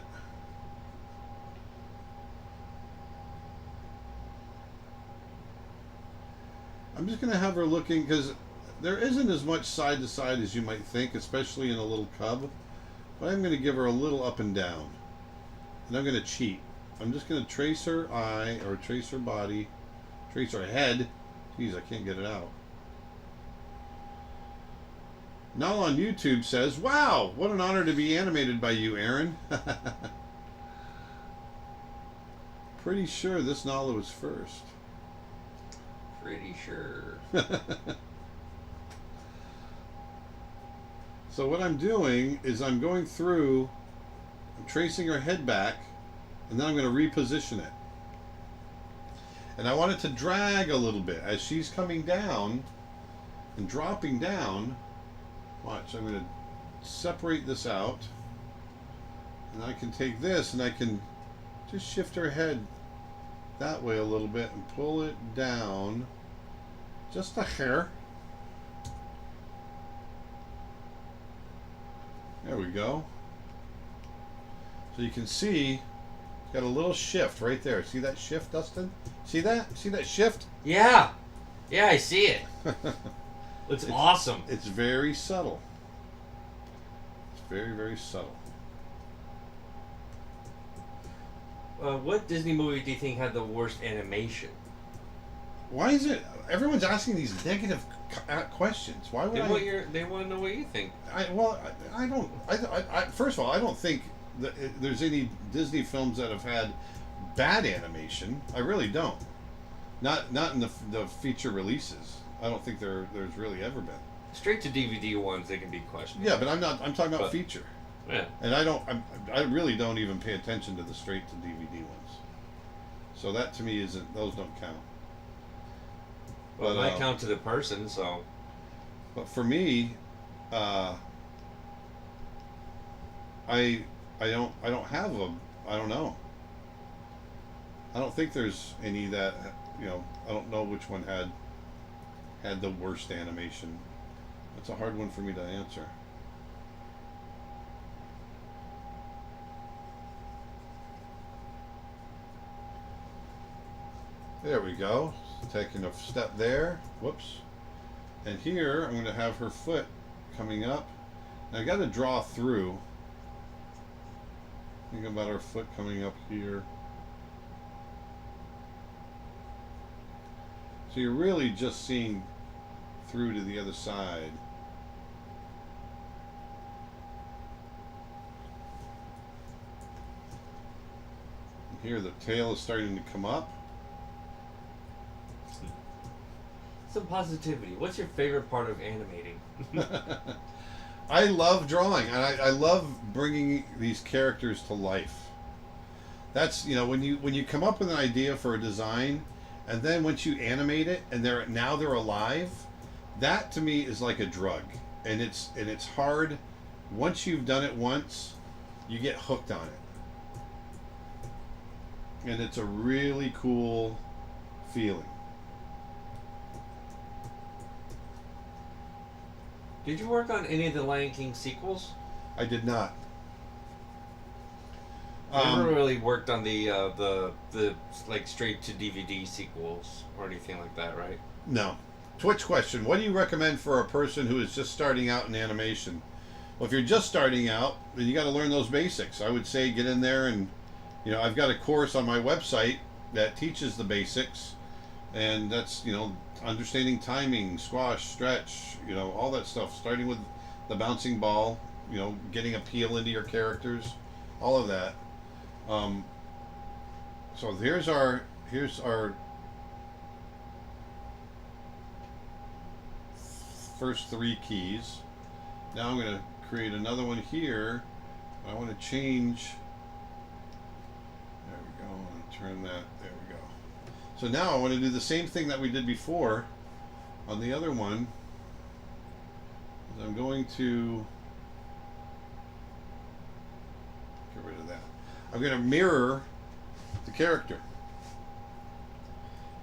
I'm just going to have her looking, because there isn't as much side to side as you might think, especially in a little cub. But I'm going to give her a little up and down. And I'm going to cheat. I'm just going to trace her eye, or trace her body, trace her head. Jeez, I can't get it out. Nal on YouTube says, "Wow, what an honor to be animated by you, Aaron." Pretty sure this Nala was first. Pretty sure. So what I'm doing is I'm going through, I'm tracing her head back, and then I'm going to reposition it. And I want it to drag a little bit as she's coming down and dropping down. Watch, I'm going to separate this out, and I can take this and I can just shift her head that way a little bit and pull it down just a hair. There we go. So you can see got a little shift right there. See that shift, Dustin? See that? See that shift? Yeah. Yeah, I see it. It's awesome. It's very subtle. It's very, very subtle. What Disney movie do you think had the worst animation? Why is it everyone's asking these negative questions? Why would They want to know what you think. I don't. First of all, I don't think that there's any Disney films that have had bad animation. I really don't. Not in the feature releases. I don't think there's really ever been. Straight to DVD ones, they can be questionable. Yeah, but I'm talking about feature. Yeah. And I really don't even pay attention to the straight to DVD ones. So that to me those don't count. Well, it might count to the person, so. But for me, I don't know. I don't think there's any that, I don't know which one had the worst animation. That's a hard one for me to answer. There we go. Taking a step there. Whoops. And here I'm going to have her foot coming up. Now I got to draw through. Think about her foot coming up here. So you're really just seeing through to the other side. And here the tail is starting to come up. Some positivity. What's your favorite part of animating? I love drawing, and I love bringing these characters to life. That's, when you come up with an idea for a design, and then once you animate it and they're alive, that to me is like a drug, and it's hard. Once you've done it once, you get hooked on it, and it's a really cool feeling. Did you work on any of the Lion King sequels? I did not. I never really worked on the like straight to DVD sequels or anything like that, right? No. Twitch question: what do you recommend for a person who is just starting out in animation? Well, if you're just starting out, then you got to learn those basics. I would say get in there and, I've got a course on my website that teaches the basics, and that's, understanding timing, squash, stretch, all that stuff, starting with the bouncing ball, getting a peel into your characters, all of that. So here's our first 3 keys. Now I'm going to create another one here. I want to change. There we go. I'm going to turn that. There we go. So now I want to do the same thing that we did before on the other one. I'm going to get rid of that. I'm going to mirror the character.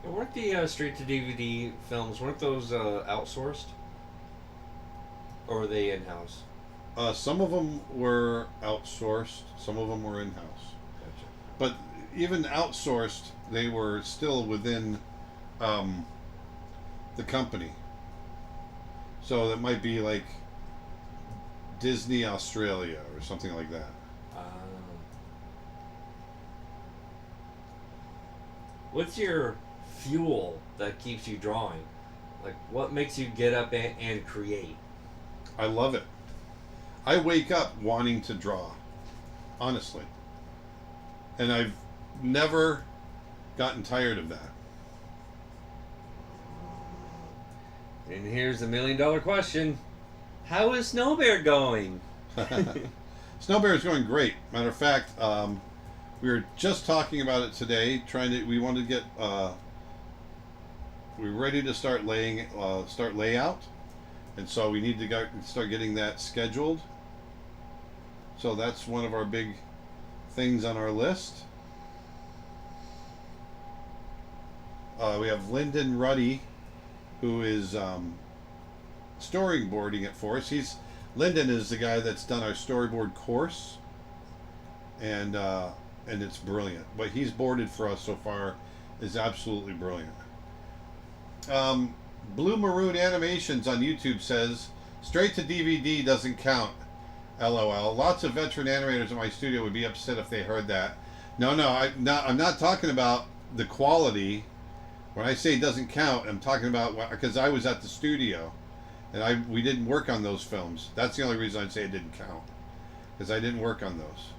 Weren't the straight to DVD films, weren't those outsourced? Or were they in-house? Some of them were outsourced, some of them were in-house. Gotcha. But even outsourced, they were still within the company. So that might be like Disney Australia or something like that. What's your fuel that keeps you drawing? Like, what makes you get up and create? I love it. I wake up wanting to draw, honestly. And I've never gotten tired of that. And here's the $1 million question. How is Snow Bear going? Snow Bear is going great. Matter of fact, we were just talking about it today. We wanted to get, we're ready to start layout, and so we need to start getting that scheduled. So that's one of our big things on our list. We have Lyndon Ruddy, who is storyboarding it for us. Lyndon is the guy that's done our storyboard course, and it's brilliant. What he's boarded for us so far is absolutely brilliant. Blue Maroon Animations on YouTube says, straight to DVD doesn't count. LOL. Lots of veteran animators in my studio would be upset if they heard that. No, I'm not talking about the quality. When I say it doesn't count, I'm talking about because I was at the studio, and we didn't work on those films. That's the only reason I'd say it didn't count, because I didn't work on those.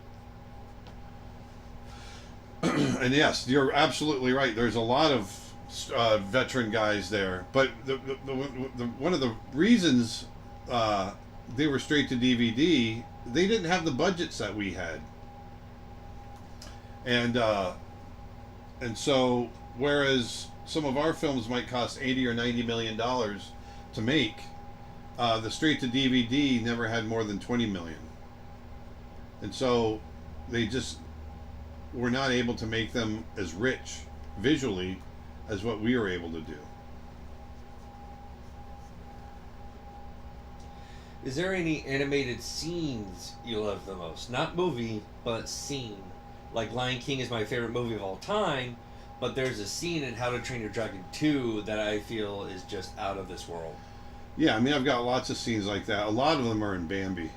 And yes, you're absolutely right. There's a lot of veteran guys there, but one of the reasons they were straight to DVD, they didn't have the budgets that we had, and so whereas some of our films might cost $80 or $90 million to make, the straight to DVD never had more than $20 million, and so they just we're not able to make them as rich visually as what we were able to do. Is there any animated scenes you love the most? Not movie, but scene. Like Lion King is my favorite movie of all time, but there's a scene in How to Train Your Dragon 2 that I feel is just out of this world. Yeah, I mean, I've got lots of scenes like that. A lot of them are in Bambi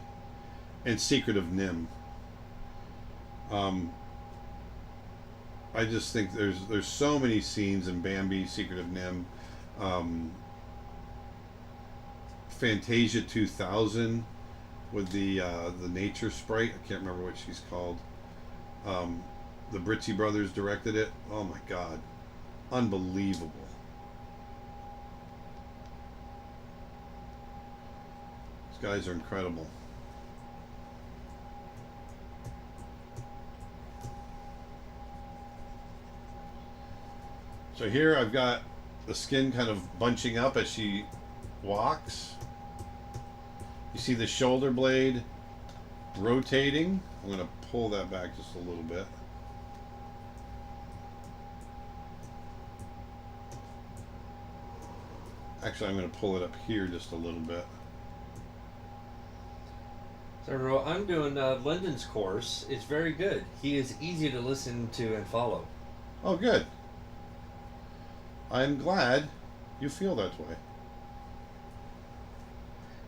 and Secret of Nim. I just think there's so many scenes in Bambi, Secret of Nim, Fantasia 2000 with the nature sprite. I can't remember what she's called. The Britzy brothers directed it. Oh my God, unbelievable. These guys are incredible. So here I've got the skin kind of bunching up as she walks. You see the shoulder blade rotating. I'm going to pull that back just a little bit. Actually, I'm going to pull it up here just a little bit. So I'm doing Lyndon's course. It's very good. He is easy to listen to and follow. Oh, good. I'm glad you feel that way.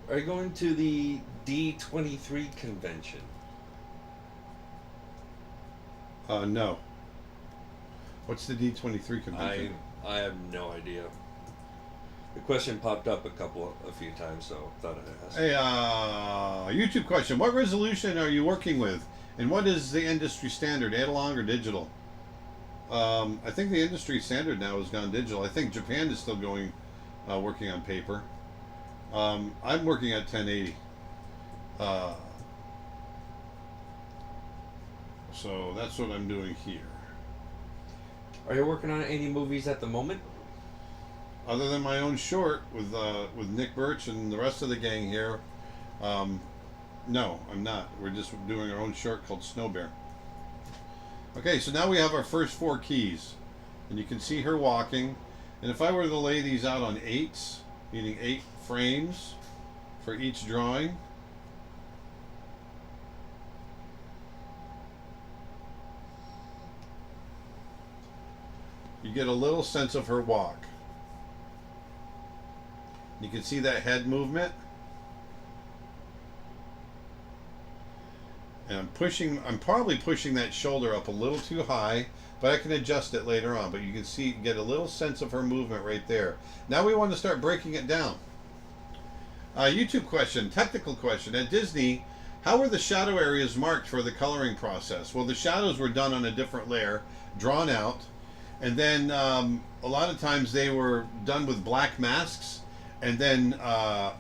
Are you going to the D23 convention? No. What's the D23 convention? I have no idea. The question popped up a few times, so I thought I'd ask. Hey, YouTube question. What resolution are you working with? And what is the industry standard, analog or digital? I think the industry standard now has gone digital. I think Japan is still going, working on paper. I'm working at 1080. So that's what I'm doing here. Are you working on any movies at the moment? Other than my own short with Nick Birch and the rest of the gang here, no, I'm not. We're just doing our own short called Snow Bear. Okay, so now we have our first 4 keys, and you can see her walking. And if I were to lay these out on 8s, meaning 8 frames for each drawing, you get a little sense of her walk. You can see that head movement. And I'm probably pushing that shoulder up a little too high, but I can adjust it later on. But you can see, get a little sense of her movement right there. Now we want to start breaking it down. YouTube question, technical question. At Disney, how were the shadow areas marked for the coloring process? Well, the shadows were done on a different layer, drawn out. And then a lot of times they were done with black masks, and then kind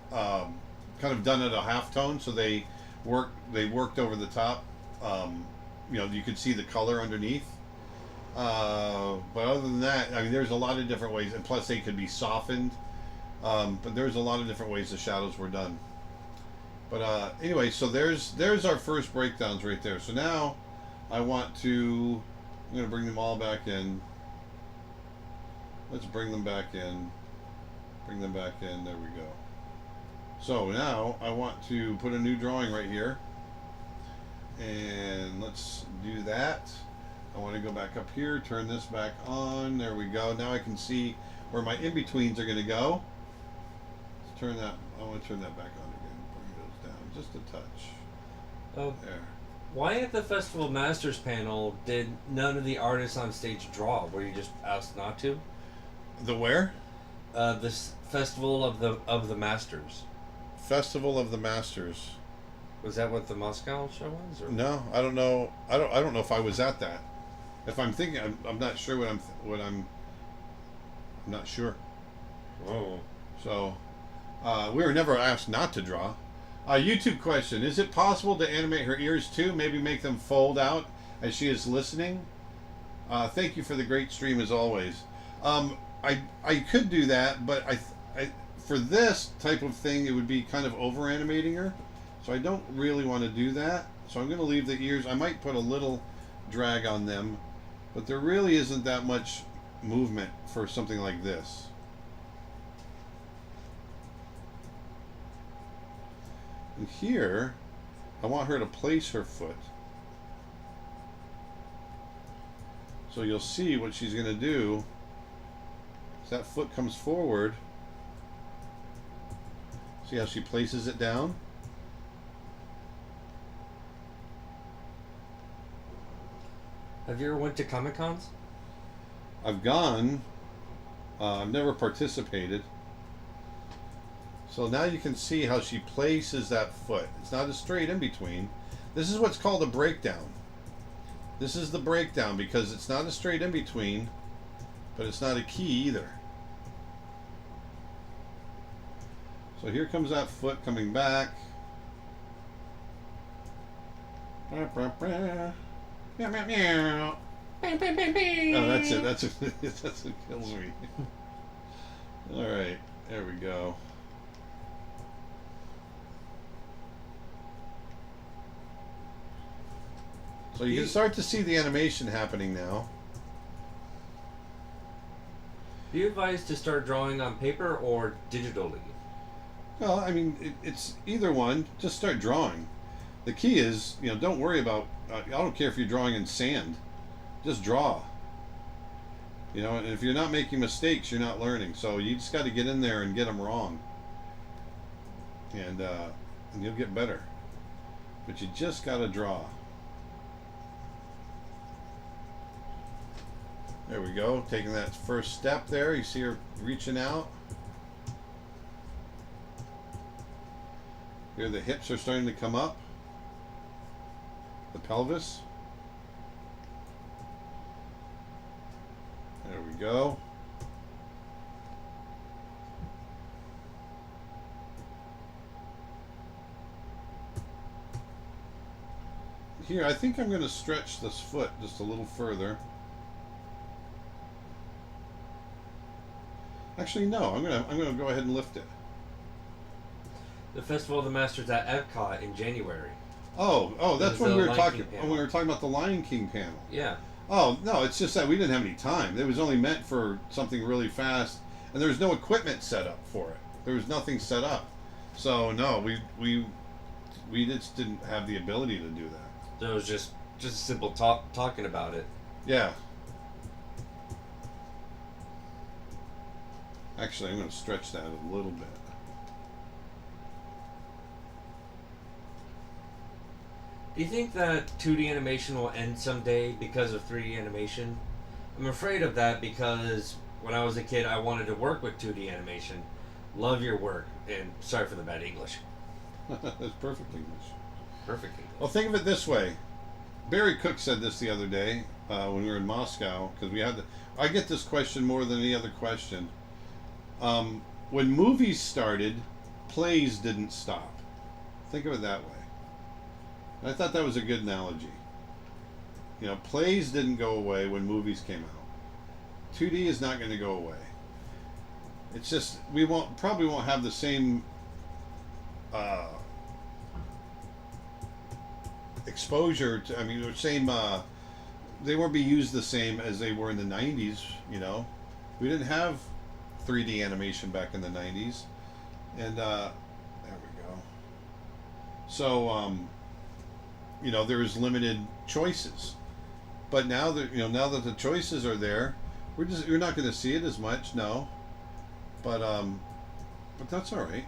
of done at a halftone, so they worked over the top. You know, you could see the color underneath. But other than that, I mean, there's a lot of different ways, and plus they could be softened. But there's a lot of different ways the shadows were done. But anyway, so there's our first breakdowns right there. So now I'm going to bring them all back in. Let's bring them back in. Bring them back in. There we go. So now I want to put a new drawing right here. And let's do that. I want to go back up here, turn this back on. There we go. Now I can see where my in-betweens are going to go. Let's turn that. I want to turn that back on again. Bring those down just a touch. There. Why at the Festival Masters panel did none of the artists on stage draw? Were you just asked not to? The where? This Festival of the Masters. Festival of the Masters. Was that what the Moscow show was? Or? No, I don't know. I don't know if I was at that. If I'm thinking, I'm not sure I'm not sure. Oh. So, we were never asked not to draw. YouTube question: is it possible to animate her ears too? Maybe make them fold out as she is listening. Thank you for the great stream as always. I could do that, but I for this type of thing it would be kind of over animating her, so I don't really want to do that. So I'm going to leave the ears. I might put a little drag on them, but there really isn't that much movement for something like this. And here, I want her to place her foot. So you'll see what she's going to do. As that foot comes forward, see how she places it down? Have you ever went to Comic Cons? I've gone. I've never participated. So now you can see how she places that foot. It's not a straight in between. This is what's called a breakdown. This is the breakdown because it's not a straight in between, but it's not a key either. So here comes that foot coming back. Meow, meow, meow. Oh, that's it. That's what kills me. All right, there we go. So you can start to see the animation happening now. Do you advise to start drawing on paper or digitally? Well, I mean, it's either one. Just start drawing. The key is, don't worry about. I don't care if you're drawing in sand. Just draw. And if you're not making mistakes, you're not learning. So you just got to get in there and get them wrong, and you'll get better. But you just got to draw. There we go. Taking that first step there. You see her reaching out. Here the hips are starting to come up. The pelvis. There we go. Here, I think I'm going to stretch this foot just a little further. Actually, no. I'm gonna go ahead and lift it. The Festival of the Masters at Epcot in January. Oh, that's when we were talking. When we were talking about the Lion King panel. Yeah. Oh no, it's just that we didn't have any time. It was only meant for something really fast, and there was no equipment set up for it. There was nothing set up, so no, we just didn't have the ability to do that. So it was just simple talking about it. Yeah. Actually, I'm going to stretch that a little bit. Do you think that 2D animation will end someday because of 3D animation? I'm afraid of that because when I was a kid, I wanted to work with 2D animation. Love your work, and sorry for the bad English. That's perfect English. Perfect English. Well, think of it this way. Barry Cook said this the other day when we were in Moscow, because we had I get this question more than any other question. When movies started, plays didn't stop. Think of it that way. And I thought that was a good analogy. Plays didn't go away when movies came out. 2D is not going to go away. It's just we probably won't have the same exposure to. I mean, the same. They won't be used the same as they were in the 90s. We didn't have 3D animation back in the 90s, and there we go. So there's limited choices, but now that now that the choices are there, you're not going to see it as much, no. But that's all right.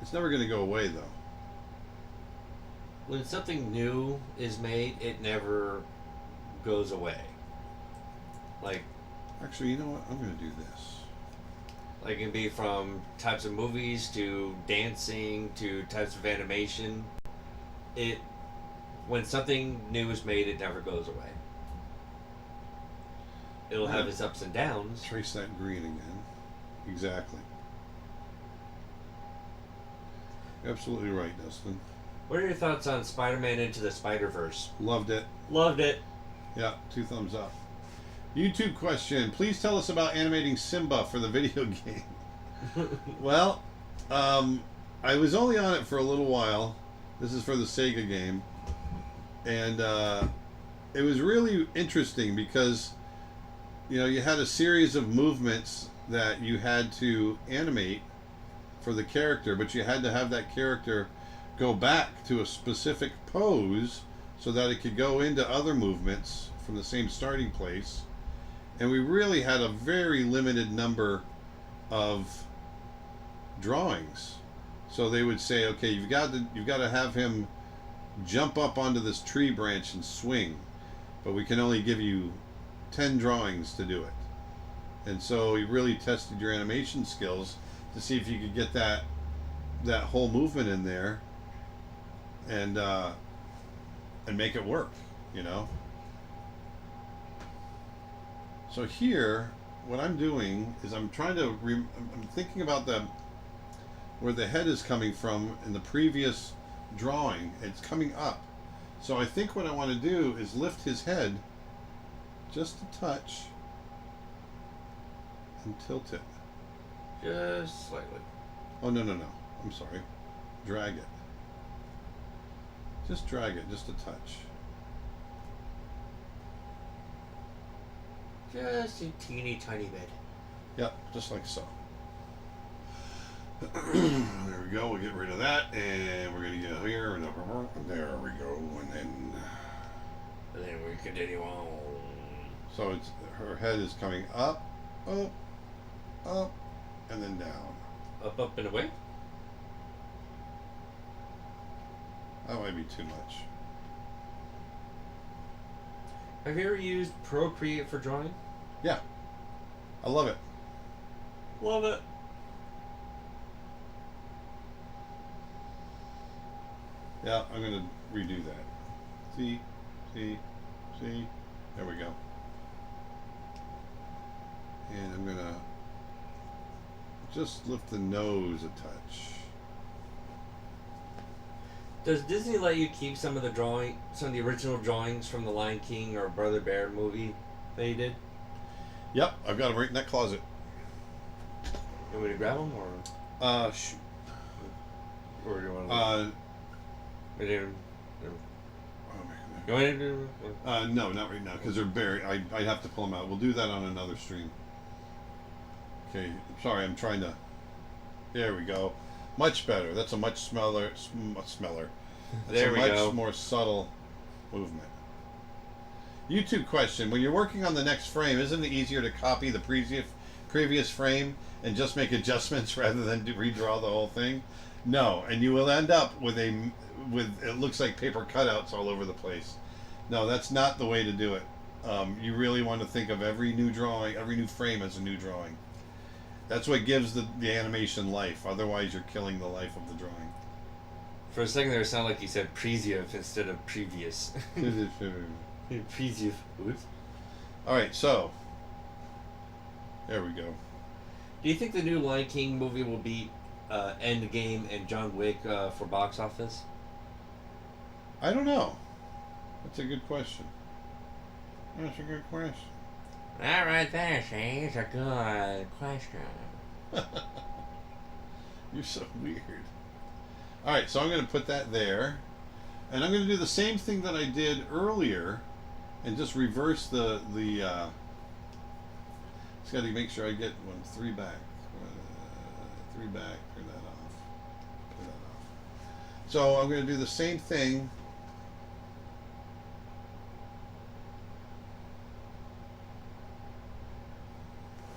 It's never going to go away though. When something new is made, it never goes away. Like. Actually, you know what? I'm going to do this. Like, it can be from types of movies to dancing to types of animation. When something new is made, it never goes away. It'll have its ups and downs. Trace that green again. Exactly. You're absolutely right, Dustin. What are your thoughts on Spider-Man Into the Spider-Verse? Loved it. Loved it. Yeah, 2 thumbs up. YouTube question. Please tell us about animating Simba for the video game. Well, I was only on it for a little while. This is for the Sega game. And it was really interesting because, you know, you had a series of movements that you had to animate for the character, but you had to have that character go back to a specific pose so that it could go into other movements from the same starting place. And we really had a very limited number of drawings. So they would say, okay, you've got to have him jump up onto this tree branch and swing, but we can only give you 10 drawings to do it. And so you really tested your animation skills to see if you could get that whole movement in there and make it work, you know. So here, what I'm doing is I'm trying to I'm thinking about where the head is coming from in the previous drawing. It's coming up. So I think what I want to do is lift his head just a touch and tilt it. Just slightly. Oh, no. I'm sorry. Drag it. Just drag it, just a touch. Just a teeny tiny bit. Yep, just like so. There we go. We'll get rid of that, and we're gonna get here, and there we go, and then we continue on. So it's her head is coming up, up, and then down. Up, and away? That might be too much. Have you ever used Procreate for drawing? Yeah. I love it. Love it. Yeah, I'm going to redo that. See? There we go. And I'm going to just lift the nose a touch. Does Disney let you keep some of the original drawings from the Lion King or Brother Bear movie they did? Yep, I've got them right in that closet. You want me to grab them, or? Shoot. Or do you want to? You want to do? No, not right now, because they're buried. I'd have to pull them out. We'll do that on another stream. Okay, sorry, I'm trying to... There we go. Much better. That's a much smeller. That's there we go. Much more subtle movement. YouTube question: when you're working on the next frame, isn't it easier to copy the previous frame and just make adjustments rather than redraw the whole thing? No, and you will end up with it looks like paper cutouts all over the place. No, that's not the way to do it. You really want to think of every new drawing, every new frame as a new drawing. That's what gives the animation life. Otherwise, you're killing the life of the drawing. For a second there, it sounded like you said previous instead of previous. Previous. Alright, so. There we go. Do you think the new Lion King movie will beat Endgame and John Wick for box office? I don't know. That's a good question. That's a good question. That right there, Shane, is a good question. You're so weird. Alright, so I'm going to put that there. And I'm going to do the same thing that I did earlier and just reverse the just got to make sure I get 3 back. 3 back, turn that off. So I'm going to do the same thing.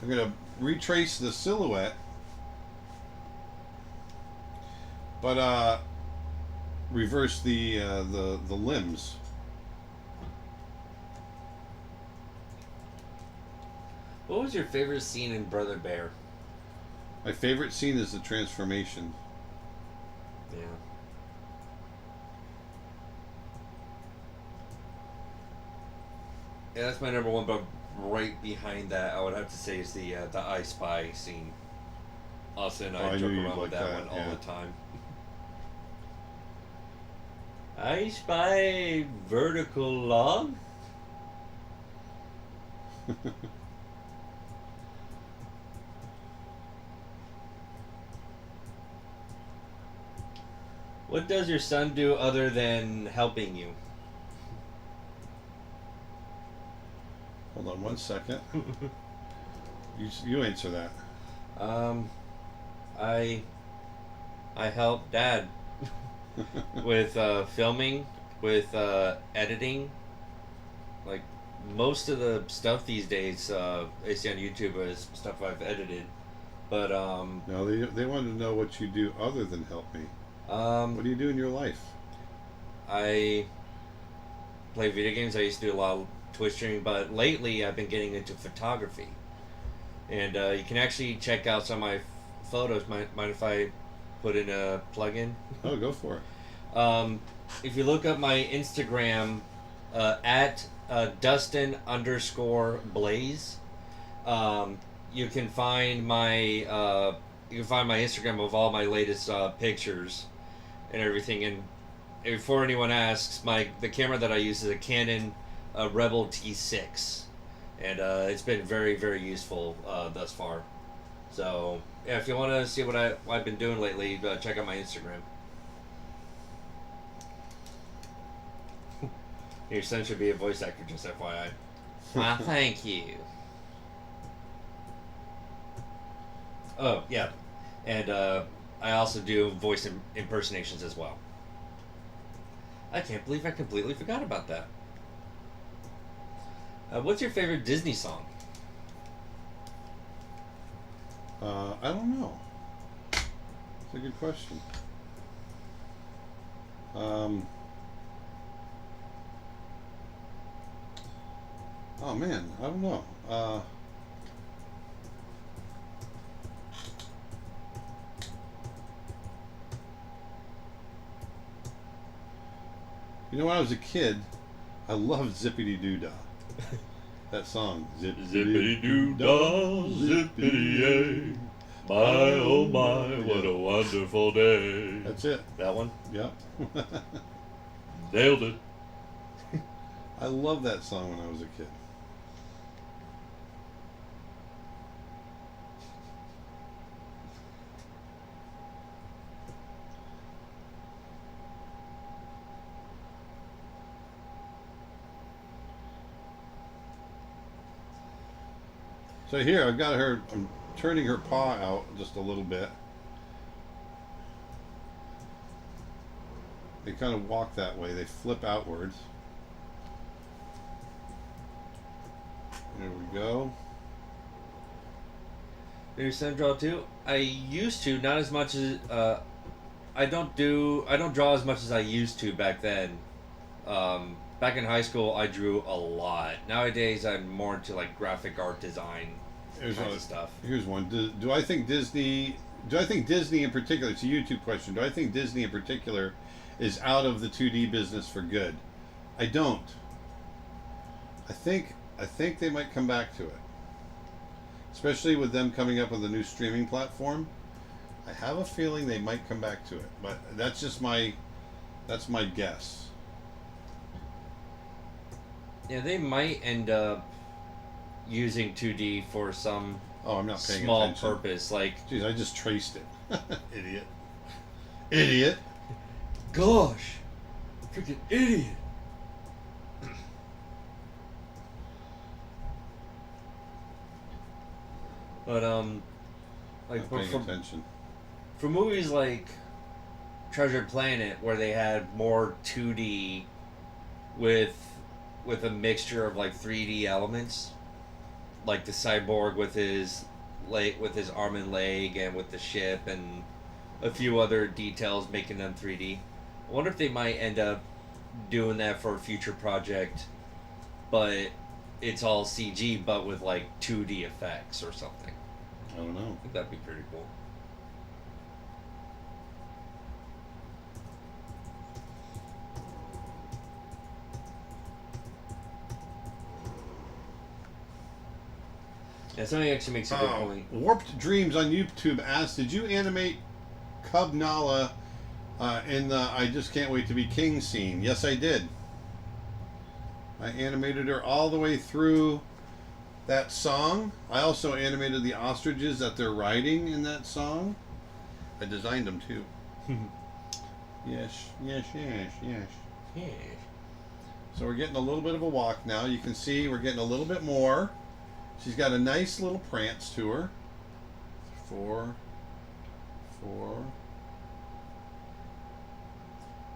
I'm going to retrace the silhouette, but reverse the limbs. What was your favorite scene in Brother Bear? My favorite scene is the transformation. Yeah. Yeah, that's my number one, but right behind that, I would have to say, is the I Spy scene. Austin and I joke around with that one all the time. I spy vertical log? What does your son do other than helping you? Hold on 1 second. You answer that. I help Dad with filming, with editing. Like most of the stuff these days, I see on YouTube is stuff I've edited. But No, they wanted to know what you do other than help me. What do you do in your life? I play video games. I used to do a lot of Twitch streaming, but lately I've been getting into photography. And you can actually check out some of my photos. Mind if I put in a plug-in? Oh, go for it. If you look up my Instagram at Dustin_Blaise, you can find my Instagram of all my latest pictures and everything. And before anyone asks, the camera that I use is a Canon Rebel T6, and it's been very, very useful thus far. So yeah, if you want to see what I've been doing lately, check out my Instagram. Your son should be a voice actor, just FYI. Thank you. Oh yeah, and I also do voice impersonations as well. I can't believe I completely forgot about that. What's your favorite Disney song? I don't know. It's a good question. Oh man, I don't know. You know, when I was a kid, I loved Zippity Doo Dah. That song. Zippity Doo Dah, Zippity Yay. My oh my, what a wonderful day. That's it. That one? Yep. Nailed it. I loved that song when I was a kid. So here, I've got her, I'm turning her paw out just a little bit. They kind of walk that way, they flip outwards. There we go. There's some draw too. I used to, not as much as, I don't draw as much as I used to back then. Back in high school, I drew a lot. Nowadays, I'm more into like graphic art design kinds of stuff. Here's one. Do I think Disney in particular, it's a YouTube question, do I think Disney in particular is out of the 2D business for good? I don't. I think they might come back to it. Especially with them coming up with a new streaming platform. I have a feeling they might come back to it. But that's just my guess. Yeah, they might end up using 2D for some I'm not paying small attention. purpose. Like, Jeez, I just traced it. Idiot. gosh, freaking idiot. But like Not paying attention. for movies like Treasure Planet, where they had more 2D with a mixture of like 3D elements, like the cyborg with his arm and leg, and with the ship and a few other details making them 3D. I wonder if they might end up doing that for a future project, but it's all CG but with like 2D effects or something. I don't know. I think that'd be pretty cool. Yeah, somebody actually makes a good point. Warped Dreams on YouTube asks, did you animate Cub Nala in the I Just Can't Wait to Be King scene? Yes, I did. I animated her all the way through that song. I also animated the ostriches that they're riding in that song. I designed them too. Yes. Yeah. So we're getting a little bit of a walk now. You can see we're getting a little bit more. She's got a nice little prance to her. 4, 4.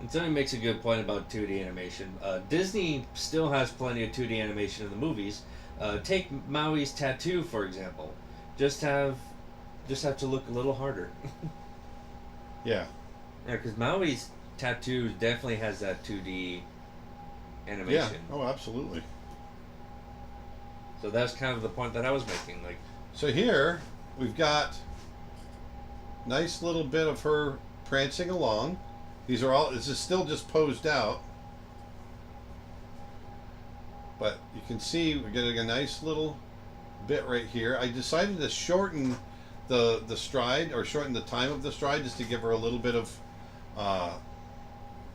And somebody makes a good point about 2D animation. Disney still has plenty of 2D animation in the movies. Take Maui's tattoo, for example. Just have to look a little harder. Yeah. Yeah, because Maui's tattoo definitely has that 2D animation. Yeah. Oh, absolutely. So that's kind of the point that I was making. Like, so here we've got nice little bit of her prancing along. These are all. This is still just posed out, but you can see we're getting a nice little bit right here. I decided to shorten the stride, or shorten the time of the stride, just to give her a little bit of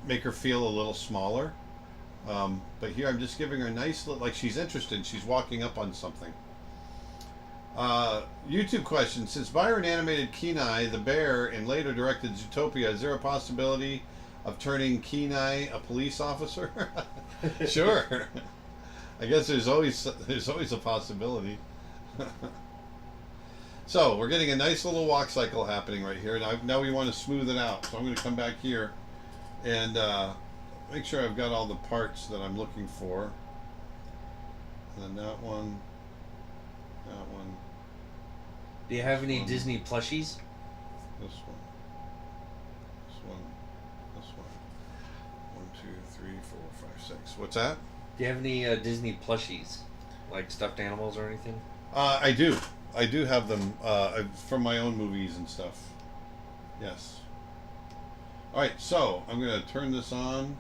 make her feel a little smaller. But here I'm just giving her a nice little, like she's interested. She's walking up on something. YouTube question: since Byron animated Kenai the bear and later directed Zootopia, is there a possibility of turning Kenai a police officer? Sure. I guess there's always a possibility. So we're getting a nice little walk cycle happening right here. Now we want to smooth it out. So I'm going to come back here and make sure I've got all the parts that I'm looking for. And then that one. do you have any Disney plushies? This one. This one. 1, 2, 3, 4, 5, 6. What's that? Do you have any Disney plushies, like stuffed animals or anything? I do. I do have them from my own movies and stuff. Yes. All right. So I'm going to turn this on.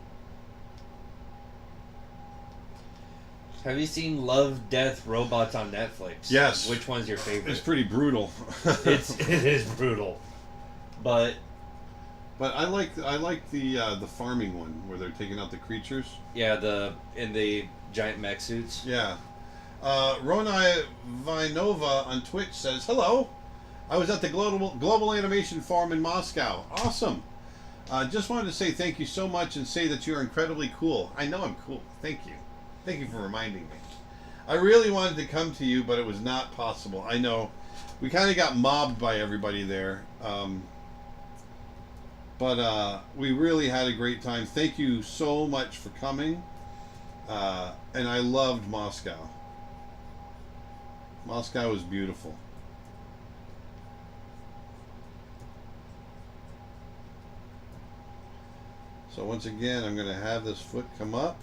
Have you seen Love, Death, Robots on Netflix? Yes. Which one's your favorite? It's pretty brutal. it is brutal, but I like the farming one where they're taking out the creatures. yeah, in the giant mech suits. Yeah. Ronai Vinova on Twitch says, "Hello, I was at the Global Animation Forum in Moscow. Awesome. Just wanted to say thank you so much and say that you're incredibly cool. I know I'm cool. Thank you. Thank you for reminding me. I really wanted to come to you, but it was not possible. I know. We kind of got mobbed by everybody there. But we really had a great time. Thank you so much for coming. And I loved Moscow. Moscow was beautiful." So once again, I'm going to have this foot come up.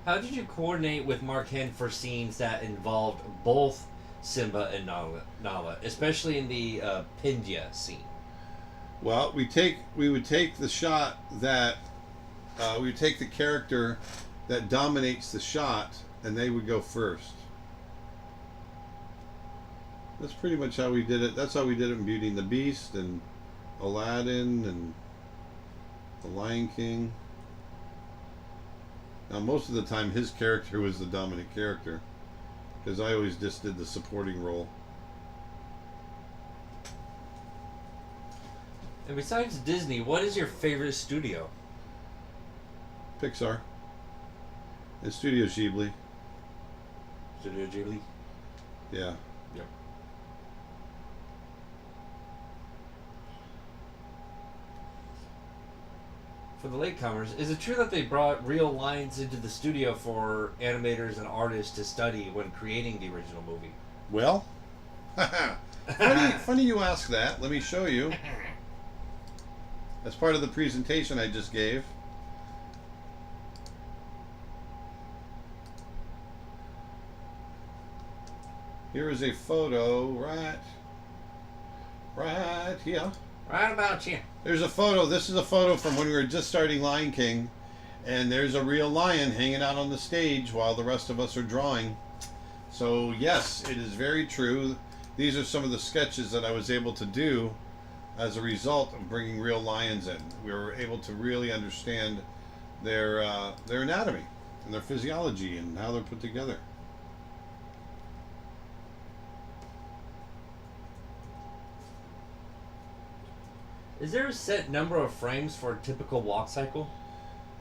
How did you coordinate with Mark Henn for scenes that involved both Simba and Nala, especially in the Pindia scene? Well, we would take the shot that we would take the character that dominates the shot, and they would go first. That's pretty much how we did it. That's how we did it in Beauty and the Beast and Aladdin and The Lion King. Now, most of the time, his character was the dominant character, because I always just did the supporting role. And besides Disney, what is your favorite studio? Pixar and Studio Ghibli. Studio Ghibli? Yeah. Yep. For the latecomers, is it true that they brought real lines into the studio for animators and artists to study when creating the original movie? Well, funny you ask that. Let me show you. That's part of the presentation I just gave. Here is a photo right here. Right about here. There's a photo. This is a photo from when we were just starting Lion King, and there's a real lion hanging out on the stage while the rest of us are drawing. So yes, it is very true. These are some of the sketches that I was able to do as a result of bringing real lions in. We were able to really understand their anatomy and their physiology and how they're put together. Is there a set number of frames for a typical walk cycle?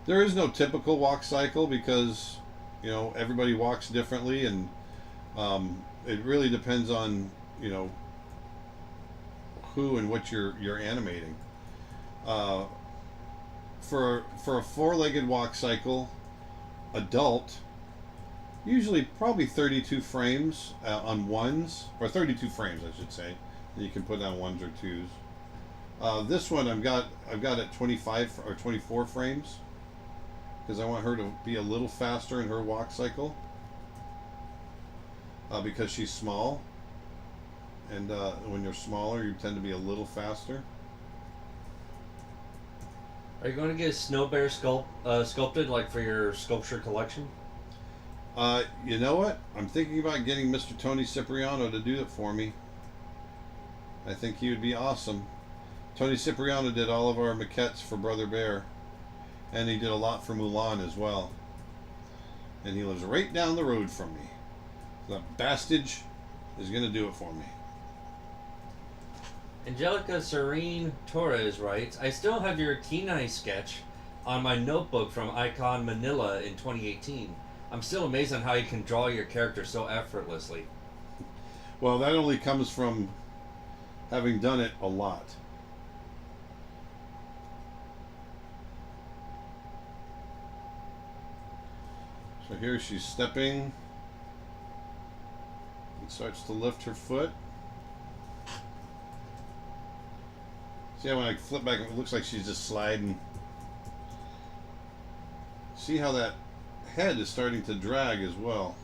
There is no typical walk cycle because, everybody walks differently, and it really depends on, who and what you're animating. For a four-legged walk cycle, adult, usually probably 32 frames on ones, or 32 frames, I should say. You can put on ones or twos. This one I've got at 25 or 24 frames because I want her to be a little faster in her walk cycle because she's small, and when you're smaller, you tend to be a little faster. Are you going to get Snow Bear sculpted like for your sculpture collection? You know what? I'm thinking about getting Mr. Tony Cipriano to do it for me. I think he would be awesome. Tony Cipriano did all of our maquettes for Brother Bear, and he did a lot for Mulan as well. And he lives right down the road from me. The Bastage is going to do it for me. Angelica Serene Torres writes, I still have your Kenai sketch on my notebook from Icon Manila in 2018. I'm still amazed on how you can draw your character so effortlessly. Well, that only comes from having done it a lot. So here she's stepping and starts to lift her foot. See how when I flip back, it looks like she's just sliding. See how that head is starting to drag as well.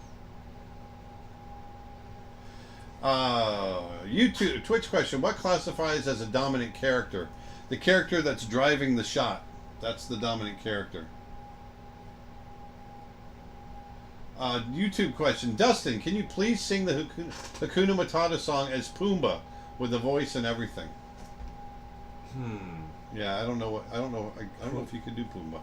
YouTube Twitch question: what classifies as a dominant character? The character that's driving the shot. That's the dominant character. YouTube question: Dustin, can you please sing the Hakuna Matata song as Pumbaa with the voice and everything? Yeah, I don't know if you could do Pumbaa.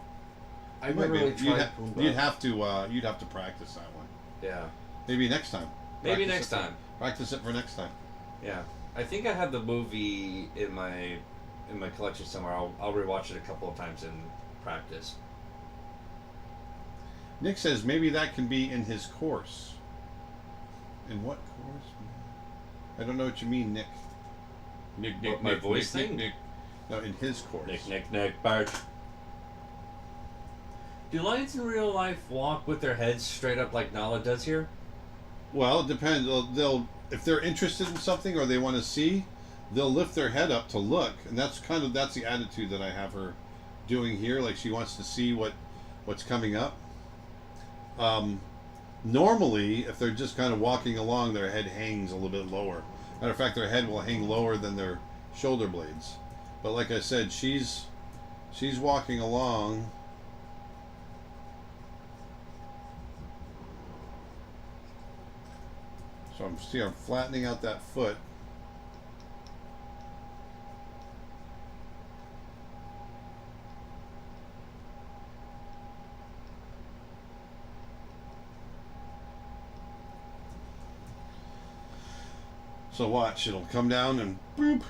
I never really tried Pumbaa. You'd have to practice that one. Yeah. Maybe next time. Maybe next time. Practice it for next time. Yeah. I think I have the movie in my collection somewhere. I'll rewatch it a couple of times and practice. Nick says maybe that can be in his course. In what course? I don't know what you mean, Nick. Nick, my voice thing? Nick. No, in his course. Nick, Bart. Do lions in real life walk with their heads straight up like Nala does here? Well, it depends. They'll if they're interested in something or they want to see, they'll lift their head up to look, and that's the attitude that I have her doing here. Like she wants to see what's coming up. Normally, if they're just kind of walking along, their head hangs a little bit lower. Matter of fact, their head will hang lower than their shoulder blades. But like I said, she's walking along. So I'm flattening out that foot. So watch, it'll come down and boop,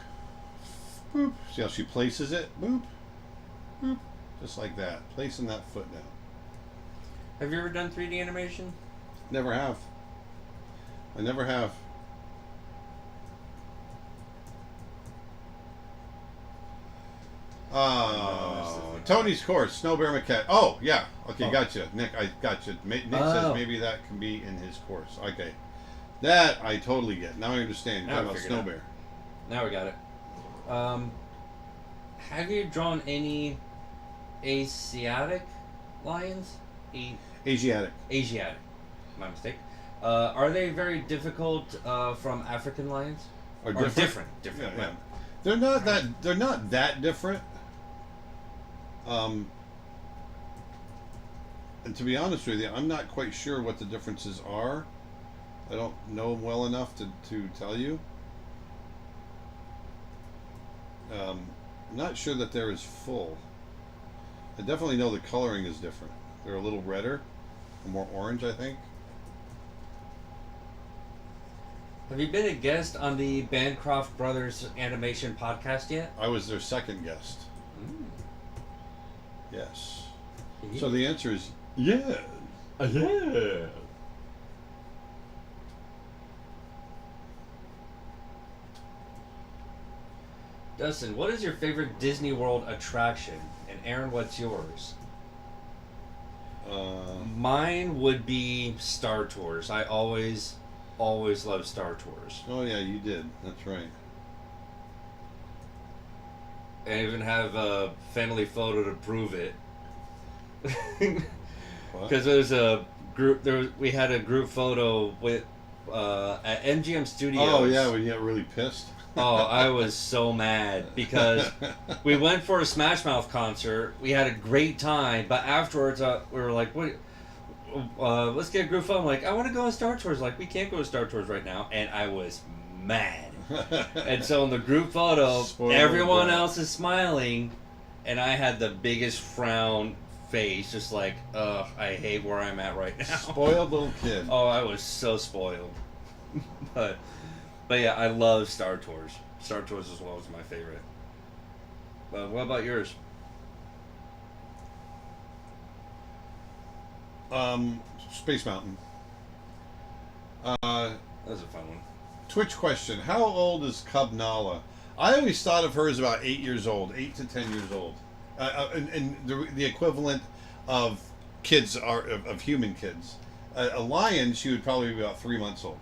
boop. See how she places it? Boop, boop. Just like that. Placing that foot down. Have you ever done 3D animation? Never have. I never have. Tony's course, Snow Bear Maquette. Oh, yeah. Okay, gotcha. Nick, I gotcha. Nick says maybe that can be in his course. Okay. That I totally get. Now I understand. You're talking about Snow Bear. Now we got it. Have you drawn any Asiatic lions? Asiatic. My mistake. Are they very difficult from African lions? Or different? Yeah. They're not that different. And to be honest with you, I'm not quite sure what the differences are. I don't know well enough to tell you. I'm not sure that they're as full. I definitely know the coloring is different. They're a little redder, or more orange, I think. Have you been a guest on the Bancroft Brothers animation podcast yet? I was their second guest. Yes. So the answer is yes. Yeah. Dustin, what is your favorite Disney World attraction? And Aaron, what's yours? Mine would be Star Tours. I always loved Star Tours. Oh yeah, you did. That's right. I even have a family photo to prove it. Because there's a group. We had a group photo with at MGM Studios. Oh yeah, when you get really pissed. Oh, I was so mad because we went for a Smash Mouth concert. We had a great time, but afterwards we were like, "What? Let's get a group photo." I'm like, "I want to go on Star Tours." Like, we can't go to Star Tours right now, and I was mad. And so in the group photo, everyone else is smiling, and I had the biggest frown face, just like, ugh, I hate where I'm at right now. Spoiled little kid. Oh, I was so spoiled. But yeah, I love Star Tours. Star Tours as well is my favorite. But what about yours? Space Mountain. That was a fun one. Twitch question: how old is Cub Nala? I always thought of her as about 8 years old, 8 to 10 years old, and the equivalent of kids of human kids. A lion, she would probably be about 3 months old,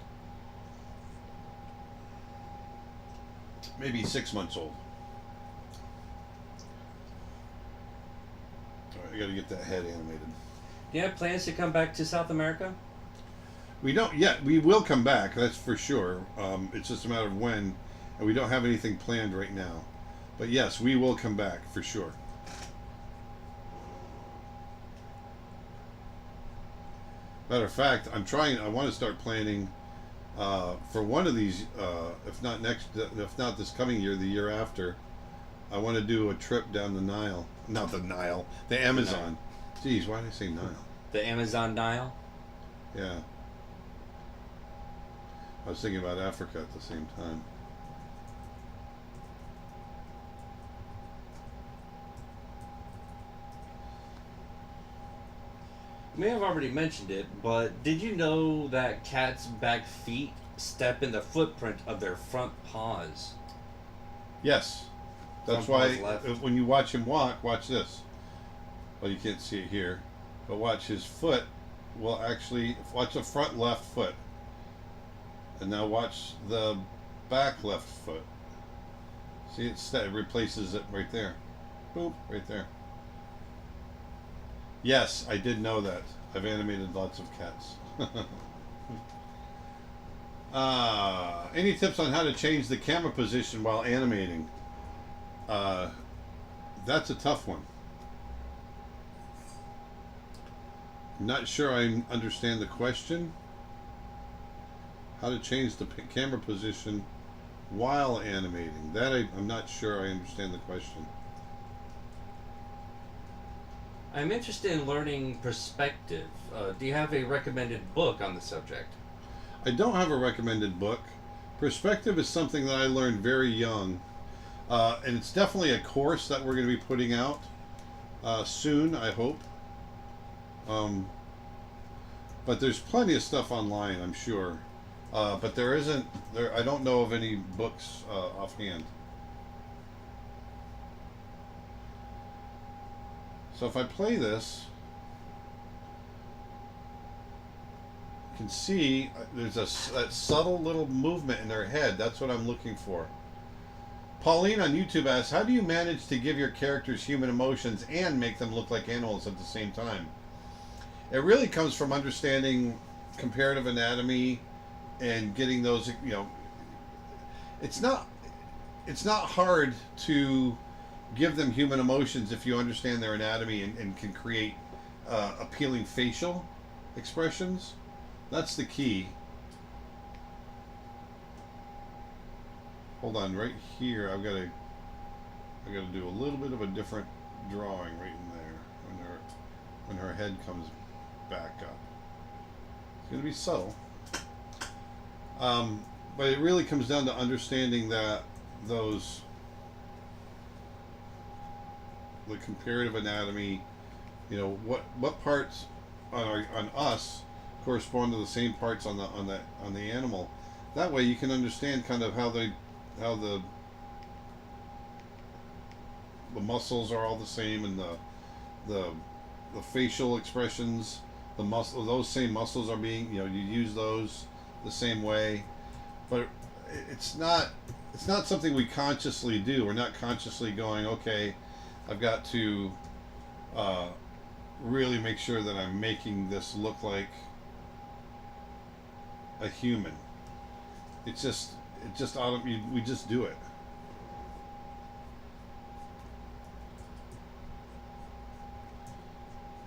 maybe 6 months old. All right, I got to get that head animated. Do you have plans to come back to South America? We don't yet. We will come back, that's for sure. It's just a matter of when, and we don't have anything planned right now. But yes, we will come back for sure. Matter of fact, I want to start planning for one of these, if not this coming year, the year after. I want to do a trip down the Nile. Not the Nile, the Amazon. Jeez, why did I say Nile? The Amazon Nile? Yeah. I was thinking about Africa at the same time. You may have already mentioned it, but did you know that cats' back feet step in the footprint of their front paws? Yes. That's why when you watch him walk, watch this. Well, you can't see it here, but watch his foot will actually, watch the front left foot. And now watch the back left foot. See, it replaces it right there. Boop, right there. Yes, I did know that. I've animated lots of cats. Any tips on how to change the camera position while animating? That's a tough one. I'm not sure I understand the question. How to change the camera position while animating. That I'm not sure I understand the question. I'm interested in learning perspective. Do you have a recommended book on the subject? I don't have a recommended book. Perspective is something that I learned very young. And it's definitely a course that we're going to be putting out soon, I hope. But there's plenty of stuff online, I'm sure. But there isn't. I don't know of any books offhand. So if I play this, you can see there's that subtle little movement in their head. That's what I'm looking for. Pauline on YouTube asks, how do you manage to give your characters human emotions and make them look like animals at the same time? It really comes from understanding comparative anatomy and getting those, it's not hard to give them human emotions if you understand their anatomy and can create appealing facial expressions. That's the key. Hold on, right here I gotta do a little bit of a different drawing right in there when her head comes back up. It's gonna be subtle. But it really comes down to understanding that the comparative anatomy You know, what parts on us correspond to the same parts on the animal. That way, you can understand kind of how the muscles are all the same, and the facial expressions, those same muscles are being, you use those the same way. But it's not something we consciously do. We're not consciously going, okay, I've got to really make sure that I'm making this look like a human. We just do it.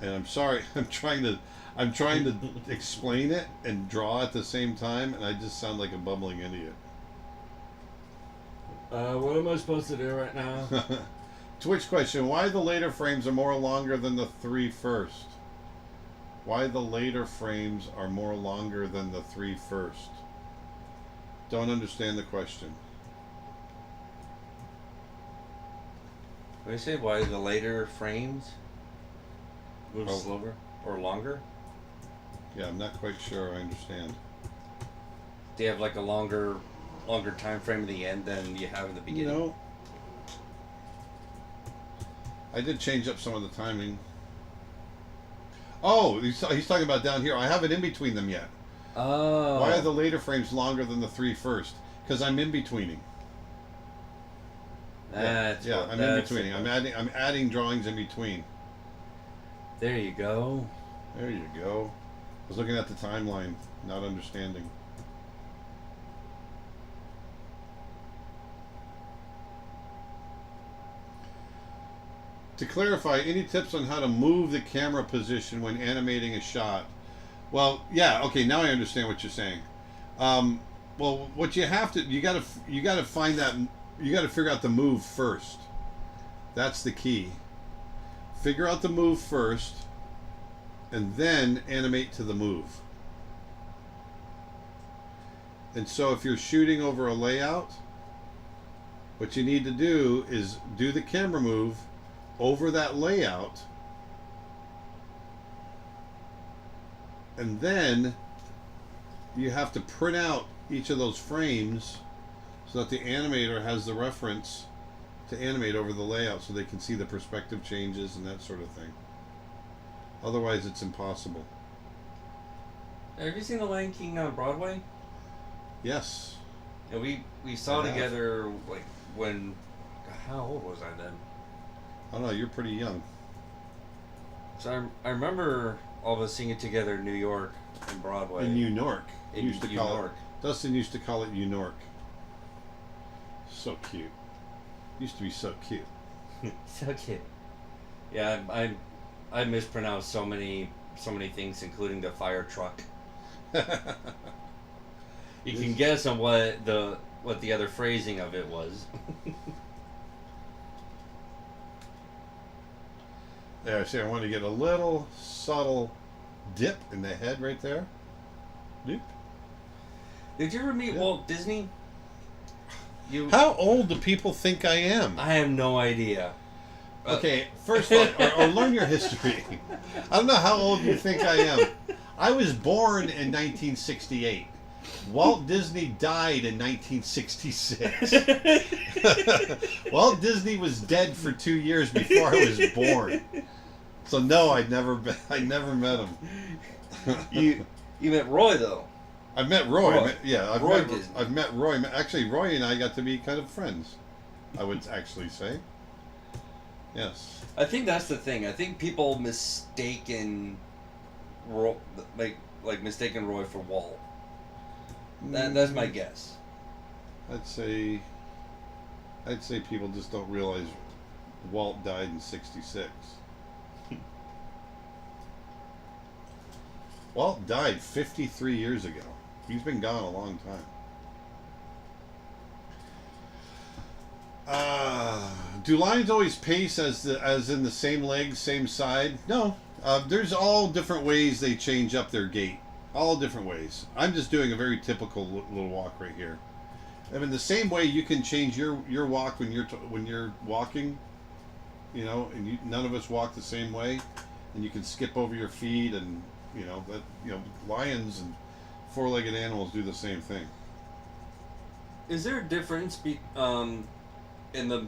And I'm sorry, I'm trying to explain it and draw at the same time, and I just sound like a bumbling idiot. What am I supposed to do right now? Twitch question: why the later frames are more longer than the three first? Why the later frames are more longer than the three first? Don't understand the question. When you say why the later frames move slower or longer? Yeah, I'm not quite sure I understand. Do you have like a longer time frame at the end than you have in the beginning? I did change up some of the timing. Oh, he's talking about down here. I haven't in between them yet. Oh. Why are the later frames longer than the three first? Because I'm in betweening. I'm in betweening. I'm adding drawings in between. There you go. There you go. I was looking at the timeline, not understanding. To clarify, any tips on how to move the camera position when animating a shot? Well, yeah, okay, now I understand what you're saying. Well, what you gotta find that, you gotta figure out the move first. That's the key. Figure out the move first, and then animate to the move. And so if you're shooting over a layout, what you need to do is do the camera move over that layout, and then you have to print out each of those frames so that the animator has the reference to animate over the layout, so they can see the perspective changes and that sort of thing. Otherwise, it's impossible. Have you seen The Lion King on Broadway? Yes. Yeah, we saw together, like, when... How old was I then? I don't know, you're pretty young. So I remember all of us seeing it together in New York, in Broadway. In New York. York. Dustin used to call it New York. So cute. Used to be so cute. So cute. Yeah, I mispronounced so many things, including the fire truck. You can guess on what the other phrasing of it was. There, see, I want to get a little subtle dip in the head right there. Doop. Did you ever meet Walt Disney? How old do people think I am? I have no idea. Okay, first of all, or learn your history. I don't know how old you think I am. I was born in 1968. Walt Disney died in 1966. Walt Disney was dead for 2 years before I was born. So no, I never met him. You met Roy though. I've met Roy. Disney. I've met Roy. Actually, Roy and I got to be kind of friends, I would actually say. Yes. I think that's the thing. I think people mistaken Roy for Walt. That's my guess. I'd say people just don't realize Walt died in '66. Walt died 53 years ago. He's been gone a long time. Do lions always pace as in the same leg, same side? No. There's all different ways they change up their gait. All different ways. I'm just doing a very typical little walk right here. I mean, the same way you can change your walk when you're walking, and none of us walk the same way. and you can skip over your feet, and that lions and four-legged animals do the same thing. Is there a difference in the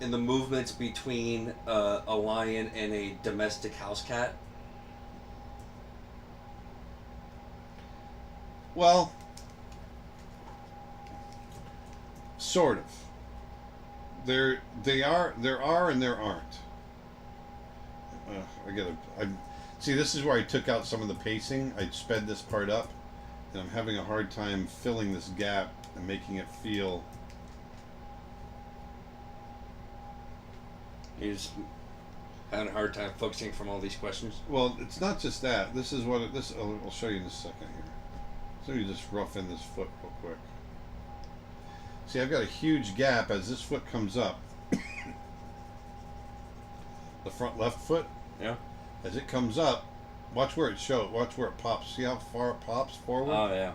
movements between a lion and a domestic house cat? Well, sort of. There are and there aren't. See, this is where I took out some of the pacing. I sped this part up, and I'm having a hard time filling this gap and making it feel. You just having a hard time focusing from all these questions? Well, it's not just that. This is what I'll show you in a second here. So you just rough in this foot real quick. See, I've got a huge gap as this foot comes up. The front left foot. Yeah. As it comes up, watch where it shows. Watch where it pops. See how far it pops forward? Oh yeah.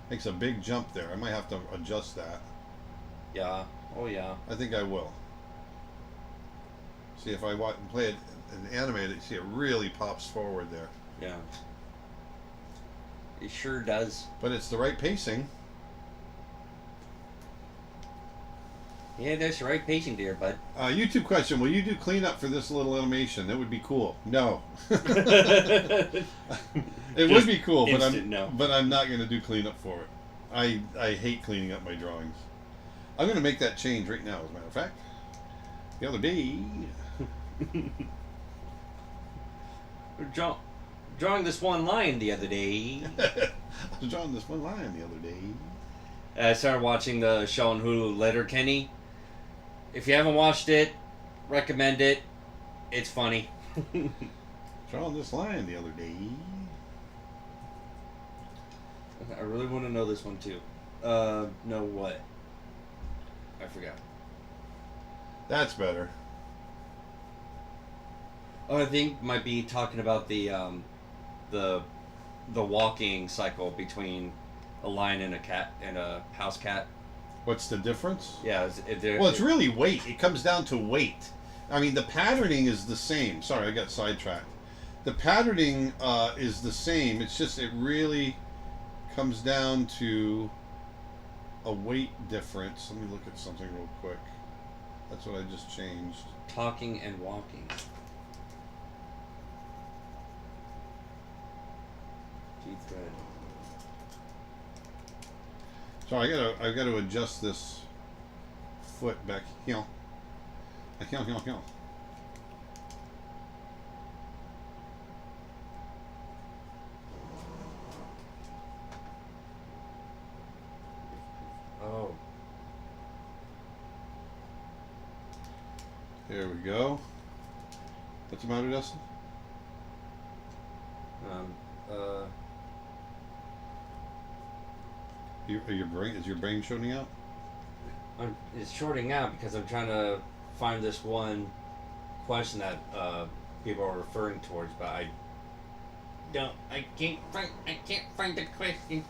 Makes a big jump there. I might have to adjust that. Yeah. Oh yeah. I think I will. See, if I play it and animate it, see it really pops forward there. Yeah. It sure does. But it's the right pacing. Yeah, that's the right pacing there, bud. YouTube question: will you do cleanup for this little animation? That would be cool. No. It would be cool, but I'm not going to do cleanup for it. I hate cleaning up my drawings. I'm going to make that change right now, as a matter of fact. The other day. Drawing this one line the other day. I was drawing this one line the other day. I started watching the show on Hulu, Letterkenny. If you haven't watched it, recommend it. It's funny. Drawing this line the other day. I really want to know this one too. Know what? I forgot. That's better. Oh, I think might be talking about the walking cycle between a lion and a cat and a house cat. What's the difference? Yeah, it's really weight. It comes down to weight. I mean, the patterning is the same. Sorry, I got sidetracked. The patterning is the same. It's just it really comes down to a weight difference. Let me look at something real quick. That's what I just changed. Talking and walking. Thread. So I gotta adjust this foot back here. Here. Oh. There we go. What's the matter, Dustin? Is your brain shorting out? It's shorting out because I'm trying to find this one question that people are referring towards, but I can't find the question.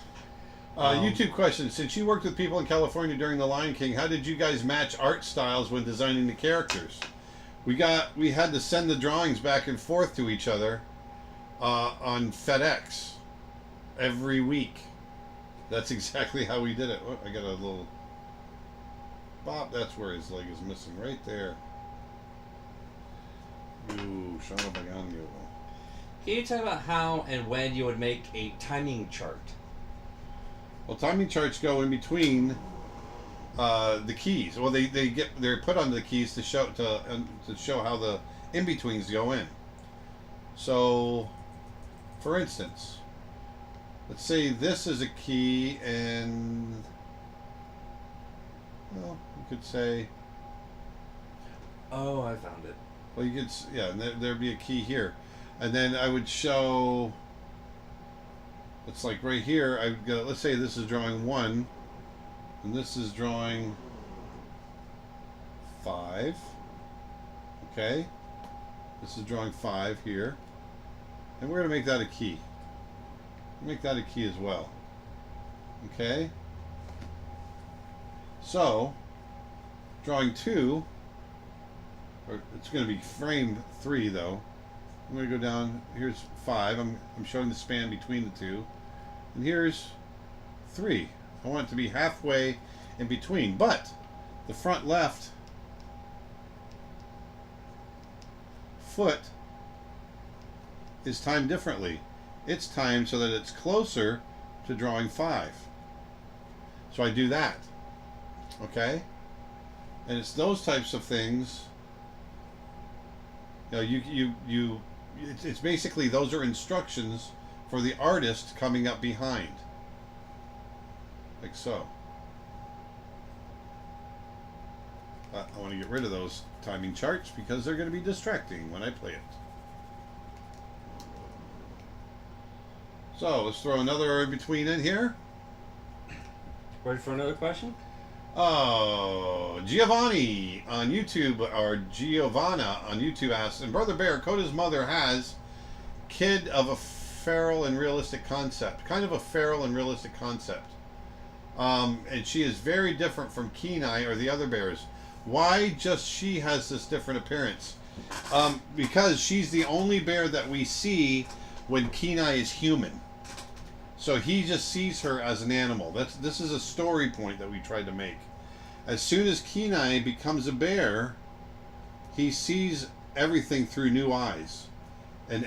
YouTube question: since you worked with people in California during The Lion King, how did you guys match art styles when designing the characters? We had to send the drawings back and forth to each other on FedEx every week. That's exactly how we did it. Oh, I got a little bop. That's where his leg is missing, right there. Ooh, Shana Baganyo. Can you talk about how and when you would make a timing chart? Well, timing charts go in between the keys. Well, they're put on the keys to show how the in betweens go in. So, for instance, let's say this is a key, and well, you could say. Oh, I found it. Well, you could, yeah, and there'd be a key here, and then I would show. It's like right here. I've got. Let's say this is drawing 1, and this is drawing 5. Okay, this is drawing 5 here, and we're gonna make that a key. Make that a key as well. Okay. So, drawing 2, or it's going to be frame 3 though. I'm going to go down. Here's 5. I'm showing the span between the two. And here's 3. I want it to be halfway in between. But the front left foot is timed differently. It's timed so that it's closer to drawing 5. So I do that. Okay? And it's those types of things. You know, it's basically, those are instructions for the artist coming up behind. Like so. I want to get rid of those timing charts because they're going to be distracting when I play it. So let's throw another in between in here. Ready for another question? Oh, Giovanni on YouTube, or Giovanna on YouTube asks, and Brother Bear, Coda's mother has kid of a feral and realistic concept. Kind of a feral and realistic concept. And she is very different from Kenai or the other bears. Why just she has this different appearance? Because she's the only bear that we see when Kenai is human. So he just sees her as an animal. This is a story point that we tried to make. As soon as Kenai becomes a bear, he sees everything through new eyes, and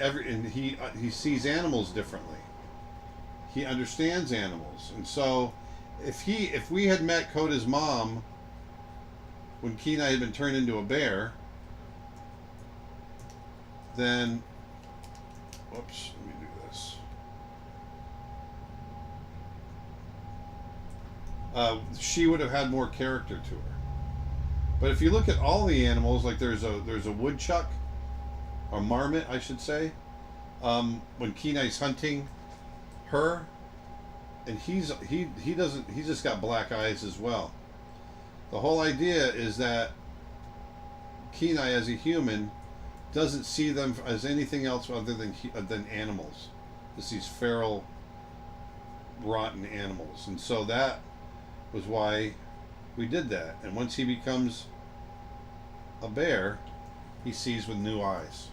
he sees animals differently. He understands animals, and so if we had met Coda's mom when Kenai had been turned into a bear, then, whoops, let me do this. She would have had more character to her. But if you look at all the animals, like there's a woodchuck, or marmot, I should say, when Kenai's hunting her, and he's just got black eyes as well. The whole idea is that Kenai, as a human, doesn't see them as anything else other than animals. Just these feral, rotten animals, and so that was why we did that. And once he becomes a bear, he sees with new eyes.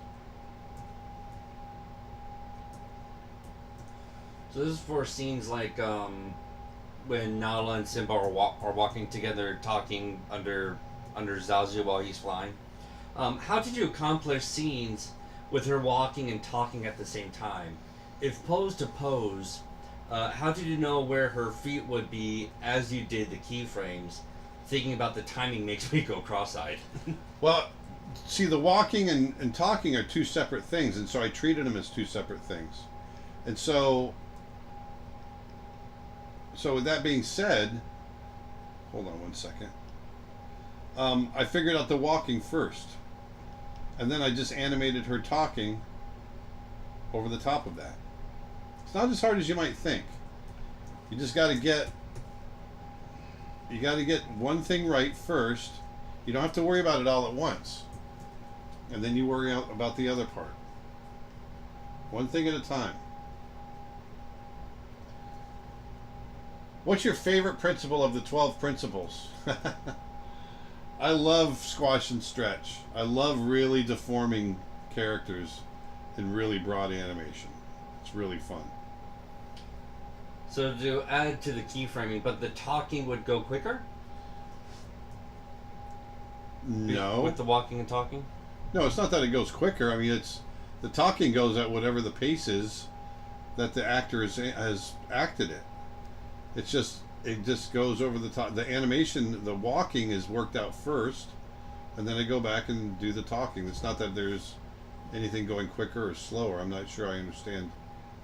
So this is for scenes like when Nala and Simba are walking together, talking under Zazu while he's flying. How did you accomplish scenes with her walking and talking at the same time? If pose to pose, how did you know where her feet would be as you did the keyframes? Thinking about the timing makes me go cross-eyed. Well, see, the walking and talking are two separate things, and so I treated them as two separate things. And so with that being said, hold on one second. I figured out the walking first, and then I just animated her talking over the top of that. It's not as hard as you might think. You just got to get one thing right first. You don't have to worry about it all at once, and then you worry about the other part. One thing at a time. What's your favorite principle of the 12 principles? I love squash and stretch. I love really deforming characters in really broad animation. It's really fun. So to add to the keyframing, but the talking would go quicker? No. With the walking and talking? No, it's not that it goes quicker. I mean, it's the talking goes at whatever the pace is that the actor has acted it. It just goes over the top. The animation, the walking is worked out first, and then I go back and do the talking. It's not that there's anything going quicker or slower. I'm not sure I understand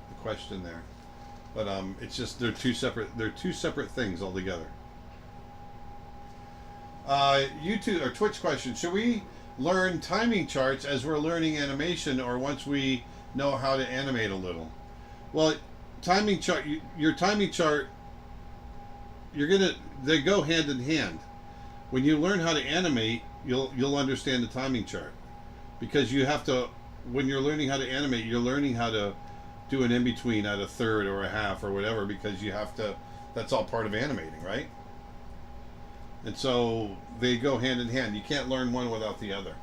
the question there, but it's just they're two separate things altogether. YouTube or Twitch question: should we learn timing charts as we're learning animation, or once we know how to animate a little? Well, timing chart. Your timing chart. They go hand in hand. When you learn how to animate, you'll understand the timing chart, because you have to. When you're learning how to animate, you're learning how to do an in between at a third or a half or whatever, because you have to. That's all part of animating, right? And so they go hand in hand. You can't learn one without the other.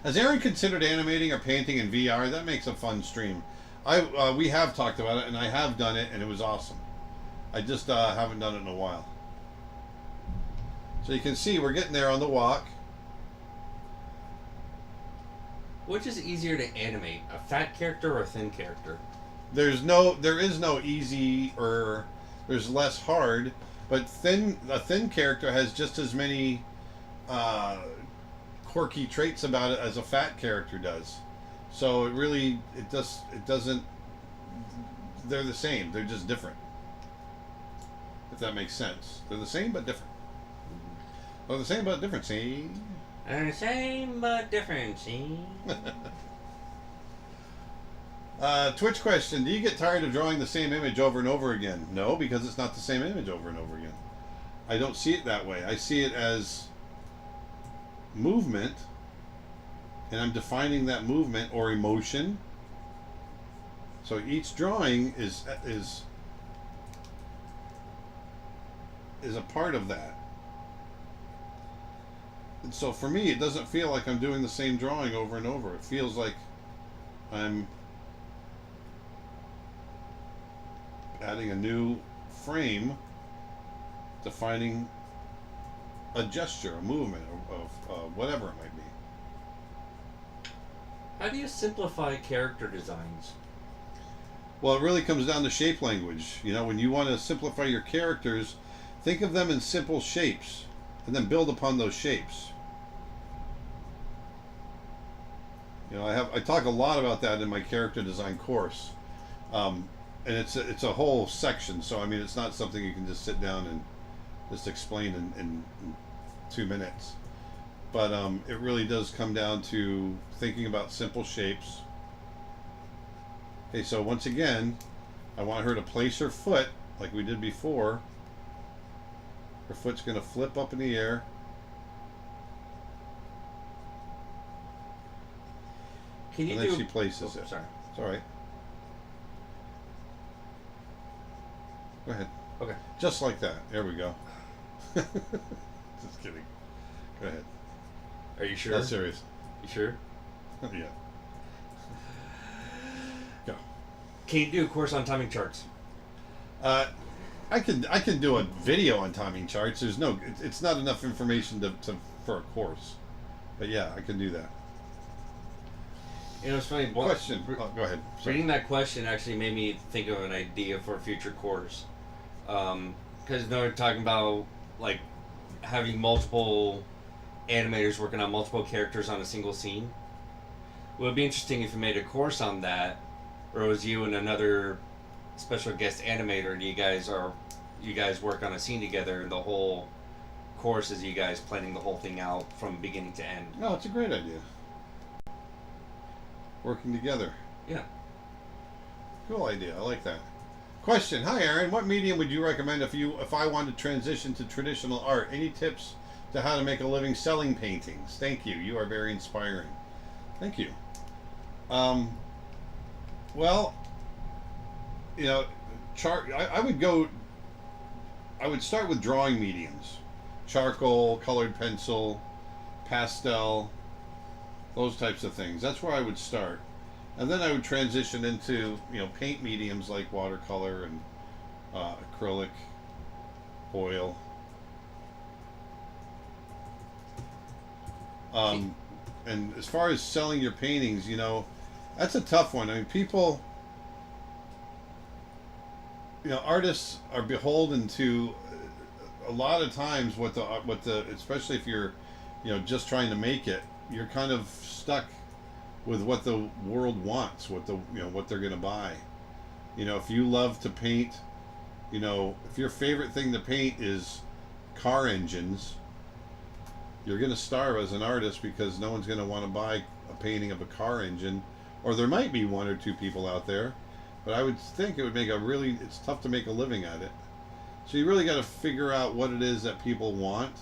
Has Aaron considered animating or painting in VR? That makes a fun stream. We have talked about it, and I have done it, and it was awesome. I just haven't done it in a while. So you can see we're getting there on the walk. Which is easier to animate, a fat character or a thin character? There is no easy or there's less hard, but a thin character has just as many quirky traits about it as a fat character does. So it doesn't. They're the same. They're just different. If that makes sense, they're the same but different. They're the same but different. See. They're the same but different. See. Twitch question: do you get tired of drawing the same image over and over again? No, because it's not the same image over and over again. I don't see it that way. I see it as movement, and I'm defining that movement or emotion. So each drawing is a part of that. And so for me, it doesn't feel like I'm doing the same drawing over and over. It feels like I'm adding a new frame, defining a gesture, a movement, of whatever it might be. How do you simplify character designs? Well, it really comes down to shape language. You know, when you want to simplify your characters, think of them in simple shapes and then build upon those shapes. You know, I talk a lot about that in my character design course. And it's a whole section, so I mean it's not something you can just sit down and just explain in 2 minutes. But it really does come down to thinking about simple shapes. Okay, so once again, I want her to place her foot like we did before. Her foot's going to flip up in the air. Can you and then she places it. Sorry. It's all right. Go ahead. Okay. Just like that. There we go. Just kidding. Go ahead. Are you sure? Not serious. You sure? Yeah. Go. Can you do a course on timing charts? I can do a video on timing charts. It's not enough information for a course. But yeah, I can do that. You know, it's funny. Question. Oh, go ahead. Sorry. Reading that question actually made me think of an idea for a future course. Because they're talking about like having multiple animators working on multiple characters on a single scene. It would be interesting if you made a course on that, or it was you and another special guest animator, and you guys work on a scene together, and the whole course is you guys planning the whole thing out from beginning to end. No, it's a great idea. Working together. Yeah. Cool idea. I like that. Question. Hi, Aaron. What medium would you recommend if I wanted to transition to traditional art? Any tips to how to make a living selling paintings? Thank you. You are very inspiring. Thank you. Well, you know, I would start with drawing mediums. Charcoal, colored pencil, pastel, those types of things. That's where I would start. And then I would transition into, paint mediums like watercolor and acrylic, oil. And as far as selling your paintings, that's a tough one. I mean, people, artists are beholden to a lot of times what the especially if you're, just trying to make it, you're kind of stuck with what the world wants, what they're going to buy. If you love to paint, if your favorite thing to paint is car engines, you're going to starve as an artist because no one's going to want to buy a painting of a car engine. Or there might be one or two people out there, but I would think it would make it's tough to make a living at it. So you really got to figure out what it is that people want.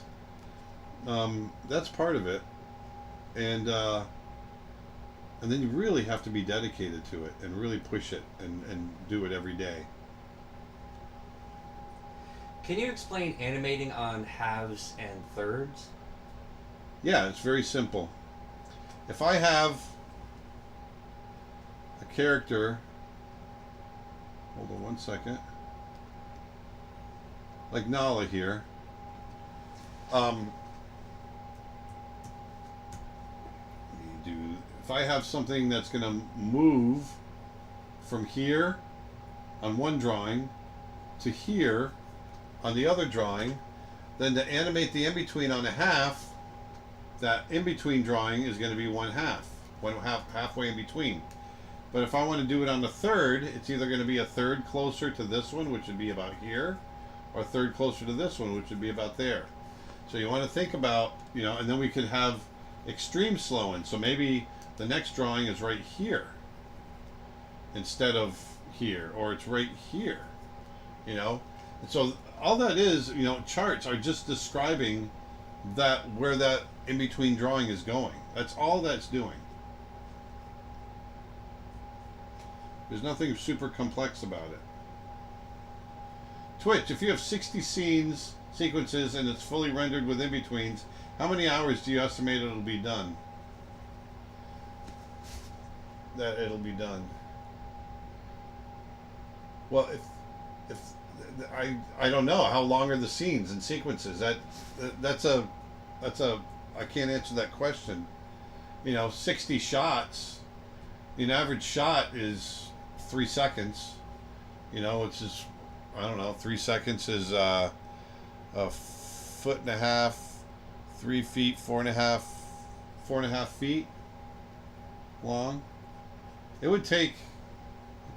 That's part of it. And then you really have to be dedicated to it and really push it and do it every day. Can you explain animating on halves and thirds? Yeah, it's very simple. if I have a character, hold on one second, like Nala here, if I have something that's going to move from here on one drawing to here on the other drawing, then to animate the in-between on a half, that in-between drawing is going to be one half, halfway in between. But if I want to do it on the third, it's either going to be a third closer to this one, which would be about here, or a third closer to this one, which would be about there. So you want to think about, and then we could have extreme slowing. So maybe the next drawing is right here instead of here, or it's right here, And so all that is, charts are just describing where that in-between drawing is going. That's all that's doing. There's nothing super complex about it. Twitch, if you have 60 sequences and it's fully rendered with in-betweens, how many hours do you estimate it'll be done? Well, if I don't know, how long are the scenes and sequences? That's a I can't answer that question. 60 shots. An average shot is 3 seconds. It's just, I don't know, 3 seconds is a foot and a half, 3 feet, 4.5 feet long. It would take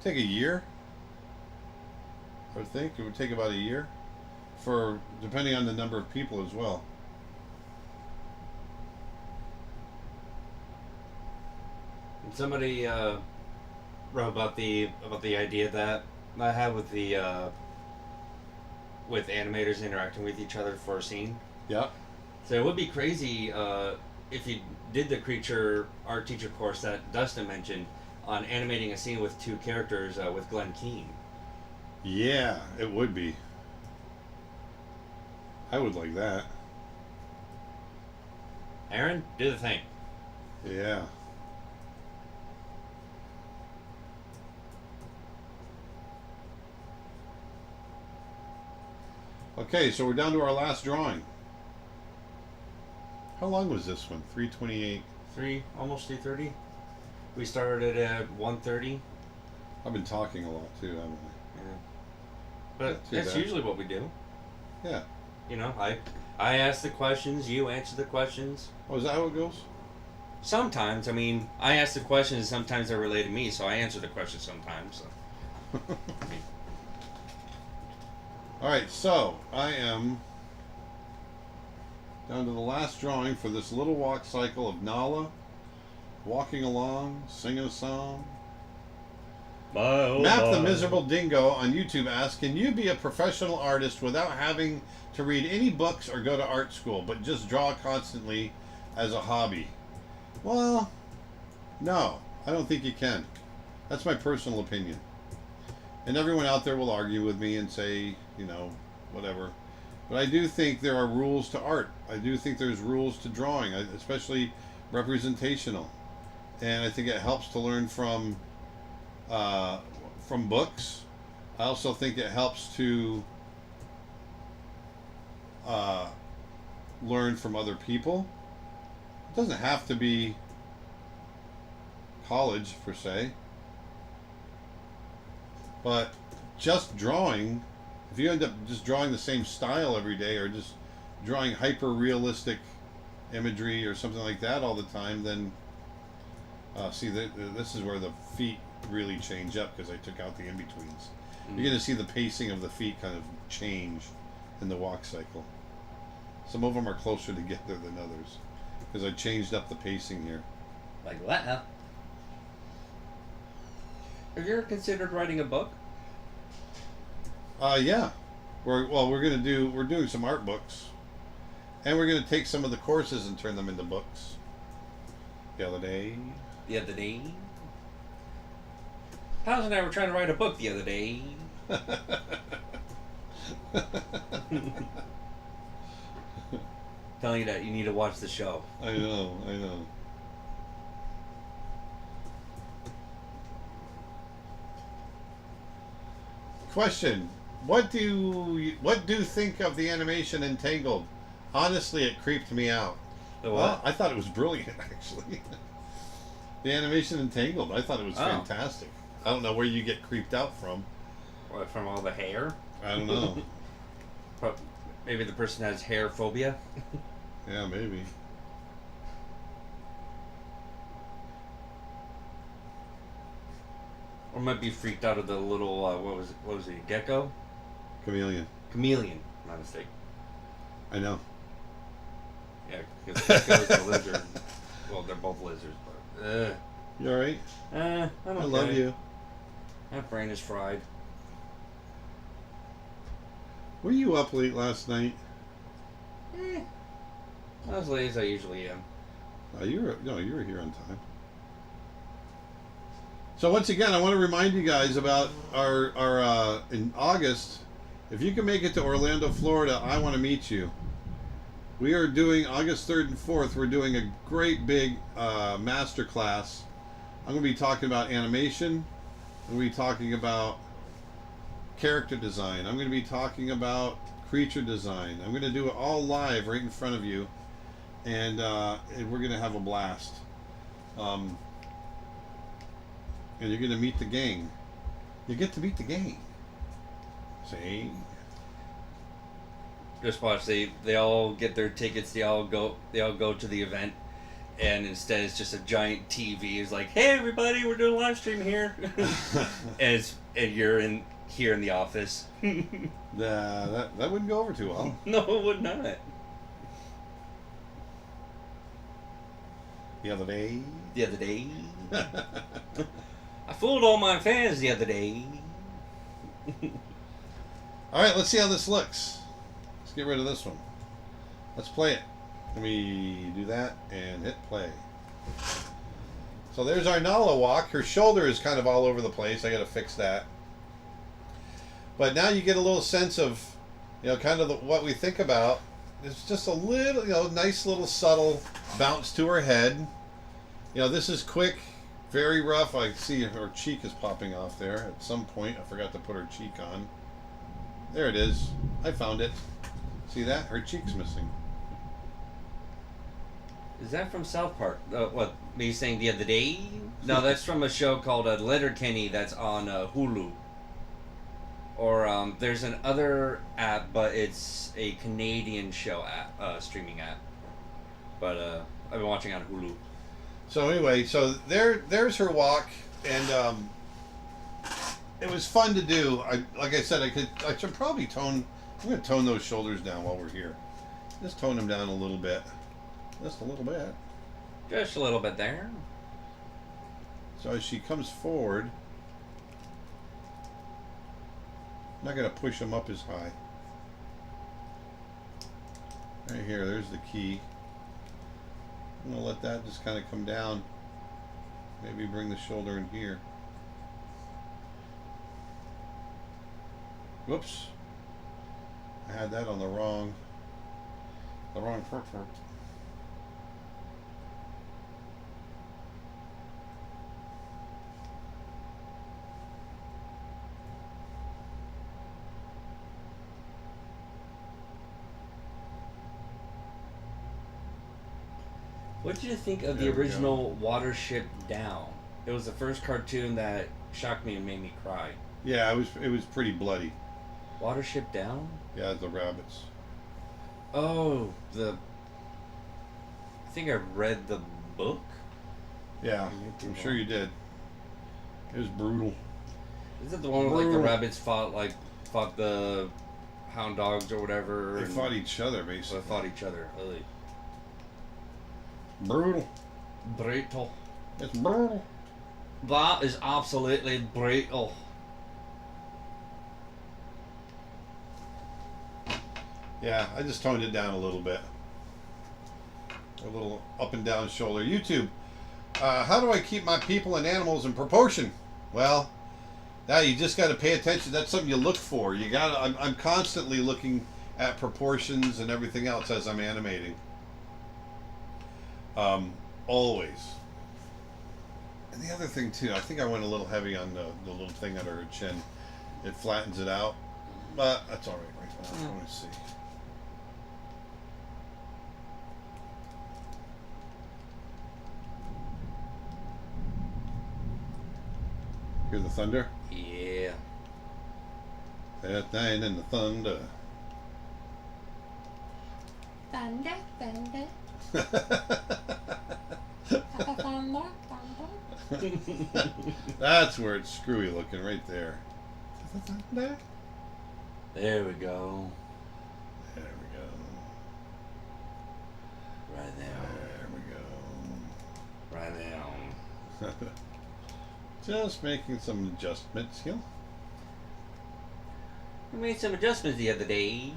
a year. I would think it would take about a year, depending on the number of people as well. And somebody wrote about the idea that I had with with animators interacting with each other for a scene. Yeah. So it would be crazy if you did the creature art teacher course that Dustin mentioned on animating a scene with 2 characters with Glenn Keane. Yeah, it would be. I would like that. Aaron, do the thing. Yeah. Okay, so we're down to our last drawing. How long was this one? 3:28. Almost 3:30. We started at 1:30. I've been talking a lot too, haven't I? Yeah. But that's usually what we do. Yeah. I ask the questions, you answer the questions. Oh, is that how it goes? Sometimes, I ask the questions, sometimes they're related to me, so I answer the questions sometimes. So. Alright, so I am down to the last drawing for this little walk cycle of Nala walking along, singing a song. Map the Miserable Dingo on YouTube asks, can you be a professional artist without having to read any books or go to art school, but just draw constantly as a hobby? Well, no, I don't think you can. That's my personal opinion. And everyone out there will argue with me and say, whatever. But I do think there are rules to art. I do think there's rules to drawing, especially representational. And I think it helps to learn from books. I also think it helps to learn from other people. It doesn't have to be college per se, but just drawing, if you end up just drawing the same style every day or just drawing hyper realistic imagery or something like that all the time, then see, this is where the feet really change up because I took out the in-betweens. Mm-hmm. You're going to see the pacing of the feet kind of change in the walk cycle. Some of them are closer together than others because I changed up the pacing here. Like what? Have you ever considered writing a book? Yeah. We're doing some art books, and we're going to take some of the courses and turn them into books. The other day. How's and I were trying to write a book the other day. Telling you that you need to watch the show. I know. Question: What do think of the animation Entangled? Honestly, it creeped me out. The what? Well, I thought it was brilliant, actually. The animation Entangled, I thought it was Oh. fantastic. I don't know where you get creeped out from. What, from all the hair? I don't know. But maybe the person has hair phobia. Yeah, maybe. Or might be freaked out of the little what was it, gecko? Chameleon. Chameleon, my mistake. I know. Yeah, because gecko's a lizard. Well, they're both lizards, but You alright? I'm okay. I love you. My brain is fried. Were you up late last night? Not as late as I usually am. You were here on time. So once again, I want to remind you guys about our in August. If you can make it to Orlando, Florida, I want to meet you. We are doing August 3rd and 4th. We're doing a great big master class. I'm going to be talking about animation. I'm going to be talking about character design. I'm going to be talking about creature design. I'm going to do it all live right in front of you, and we're going to have a blast. And you're going to meet the gang. You get to meet the gang. See? Just watch. They all get their tickets. They all go to the event, and instead it's just a giant TV. It's like, hey everybody, we're doing a live stream here, and you're here in the office. That wouldn't go over too well. No, it would not. The other day. I fooled all my fans the other day. All right, let's see how this looks. Let's get rid of this one. Let's play it. Let me do that and hit play. So there's our Nala walk. Her shoulder is kind of all over the place. I got to fix that. But now you get a little sense of, kind of what we think about. It's just a little, nice little subtle bounce to her head. This is quick, very rough. I see her cheek is popping off there at some point. I forgot to put her cheek on. There it is. I found it. See that? Her cheek's missing. Is that from South Park? What, me saying the other day? No, that's from a show called Letterkenny that's on Hulu. Or there's an other app, but it's a Canadian show app, streaming app. But I've been watching on Hulu. So anyway, there's her walk, and it was fun to do. Like I said, I should probably tone. I'm going to tone those shoulders down while we're here. Just tone them down a little bit. Just a little bit. Just a little bit there. So as she comes forward, I'm not going to push them up as high. Right here, there's the key. I'm going to let that just kind of come down. Maybe bring the shoulder in here. Whoops. I had that on the wrong foot. What did you think of There the we original Watership Down? It was the first cartoon that shocked me and made me cry. Yeah, it was pretty bloody. Watership Down? Yeah, the rabbits. Oh, I think I read the book. Yeah, I'm sure you did. It was brutal. Is it the one where like the rabbits fought the hound dogs or whatever? They fought each other, basically. They fought each other. Really. Brutal. Brutal. It's brutal. That is absolutely brutal. Yeah, I just toned it down a little bit. A little up and down shoulder. YouTube, how do I keep my people and animals in proportion? Well, now you just got to pay attention. That's something you look for. You got. I'm constantly looking at proportions and everything else as I'm animating. Always. And the other thing too, I think I went a little heavy on the little thing under her chin. It flattens it out, but that's all right now. Let me see. Hear the thunder? Yeah. That night in the thunder. Thunder, thunder. Thunder, thunder. That's where it's screwy looking right there. Thunder. There we go. There we go. Right there. There we go. Right now. Just making some adjustments, you know. I made some adjustments the other day.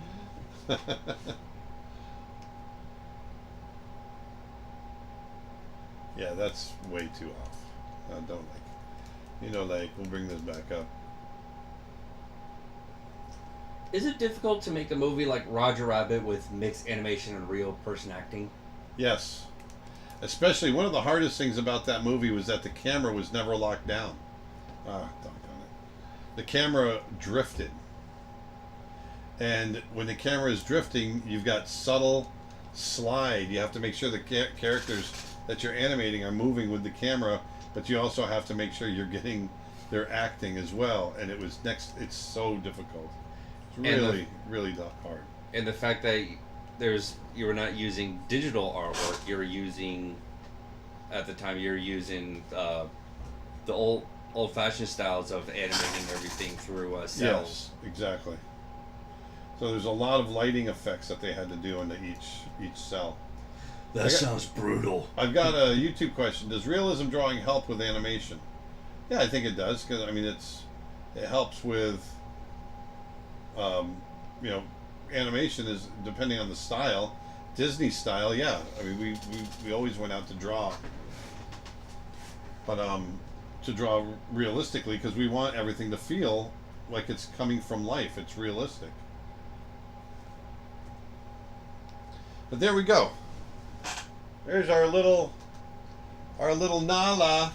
Yeah, that's way too off. I don't like. You know, like, we'll bring this back up. Is it difficult to make a movie like Roger Rabbit with mixed animation and real person acting? Yes. Especially, one of the hardest things about that movie was that the camera was never locked down. Ah, doggone it. The camera drifted. And when the camera is drifting, you've got subtle slide. You have to make sure the characters that you're animating are moving with the camera, but you also have to make sure you're getting their acting as well. And it's so difficult. It's really, really hard. And the fact that you were not using digital artwork, you were using, at the time, you were using the old-fashioned styles of animating everything through cells. Yes, exactly. So there's a lot of lighting effects that they had to do into each cell. That sounds brutal. I've got a YouTube question. Does realism drawing help with animation? Yeah, I think it does, because I mean it helps with animation is depending on the style. Disney style, yeah. I mean we always went out to draw, but to draw realistically, because we want everything to feel like it's coming from life. It's realistic. But there we go. There's our little Nala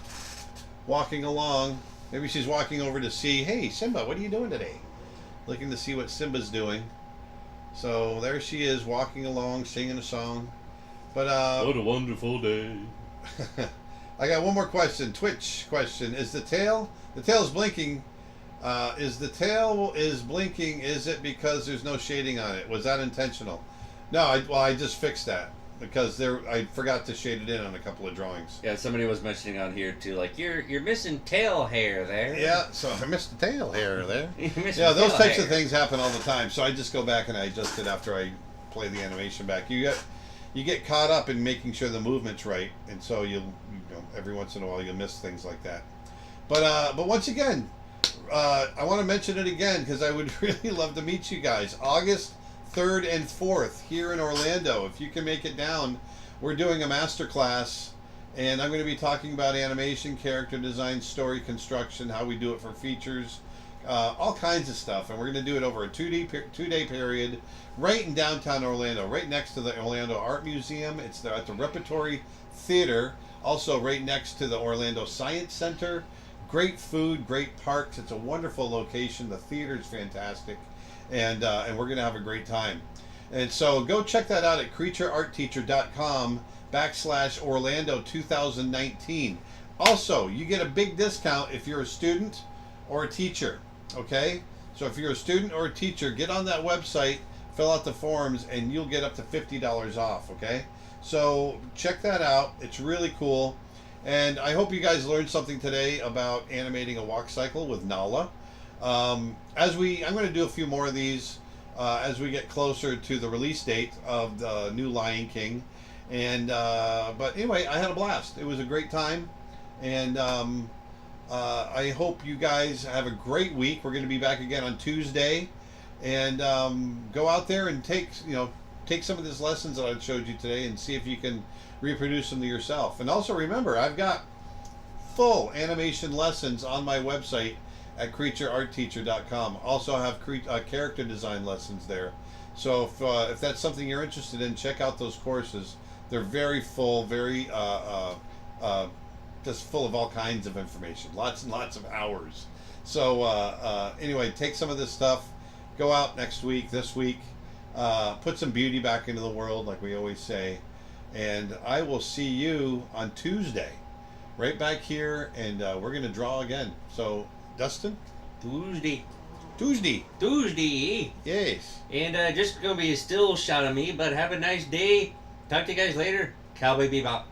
walking along. Maybe she's walking over to see, hey, Simba, what are you doing today? Looking to see what Simba's doing. So there she is walking along, singing a song. But what a wonderful day. I got one more question. Twitch question. Is the tail's blinking? Is the tail blinking? Is it because there's no shading on it? Was that intentional? No, I just fixed that because I forgot to shade it in on a couple of drawings. Yeah, somebody was mentioning on here too, like you're missing tail hair there. Yeah, so I missed the tail hair there. Yeah, those types of things happen all the time. So I just go back and I adjust it after I play the animation back. You get caught up in making sure the movement's right, and so you know, every once in a while you'll miss things like that. But once again, I want to mention it again because I would really love to meet you guys. August 3rd and 4th here in Orlando. If you can make it down, we're doing a master class, and I'm going to be talking about animation, character design, story construction, how we do it for features, all kinds of stuff. And we're going to do it over a two-day period right in downtown Orlando, right next to the Orlando Art Museum. It's at the Repertory Theater, also right next to the Orlando Science Center. Great food, great parks. It's a wonderful location. The theater's fantastic. And we're going to have a great time. And so go check that out at creatureartteacher.com/Orlando 2019. Also, you get a big discount if you're a student or a teacher, okay? So if you're a student or a teacher, get on that website, fill out the forms, and you'll get up to $50 off, okay? So check that out. It's really cool. And I hope you guys learned something today about animating a walk cycle with Nala. I'm going to do a few more of these as we get closer to the release date of the new Lion King. And but anyway, I had a blast. It was a great time, and I hope you guys have a great week. We're going to be back again on Tuesday, and go out there and take some of these lessons that I showed you today and see if you can reproduce them to yourself. And also remember, I've got full animation lessons on my website at creatureartteacher.com. Also have character design lessons there. So if that's something you're interested in, check out those courses. They're very full, very just full of all kinds of information, lots and lots of hours. So anyway, take some of this stuff, go out next week, this week, put some beauty back into the world, like we always say, and I will see you on Tuesday, right back here, and we're gonna draw again. So, Dustin, Tuesday. yes. And just gonna be a still shot of me, but have a nice day. Talk to you guys later. Cowboy Bebop.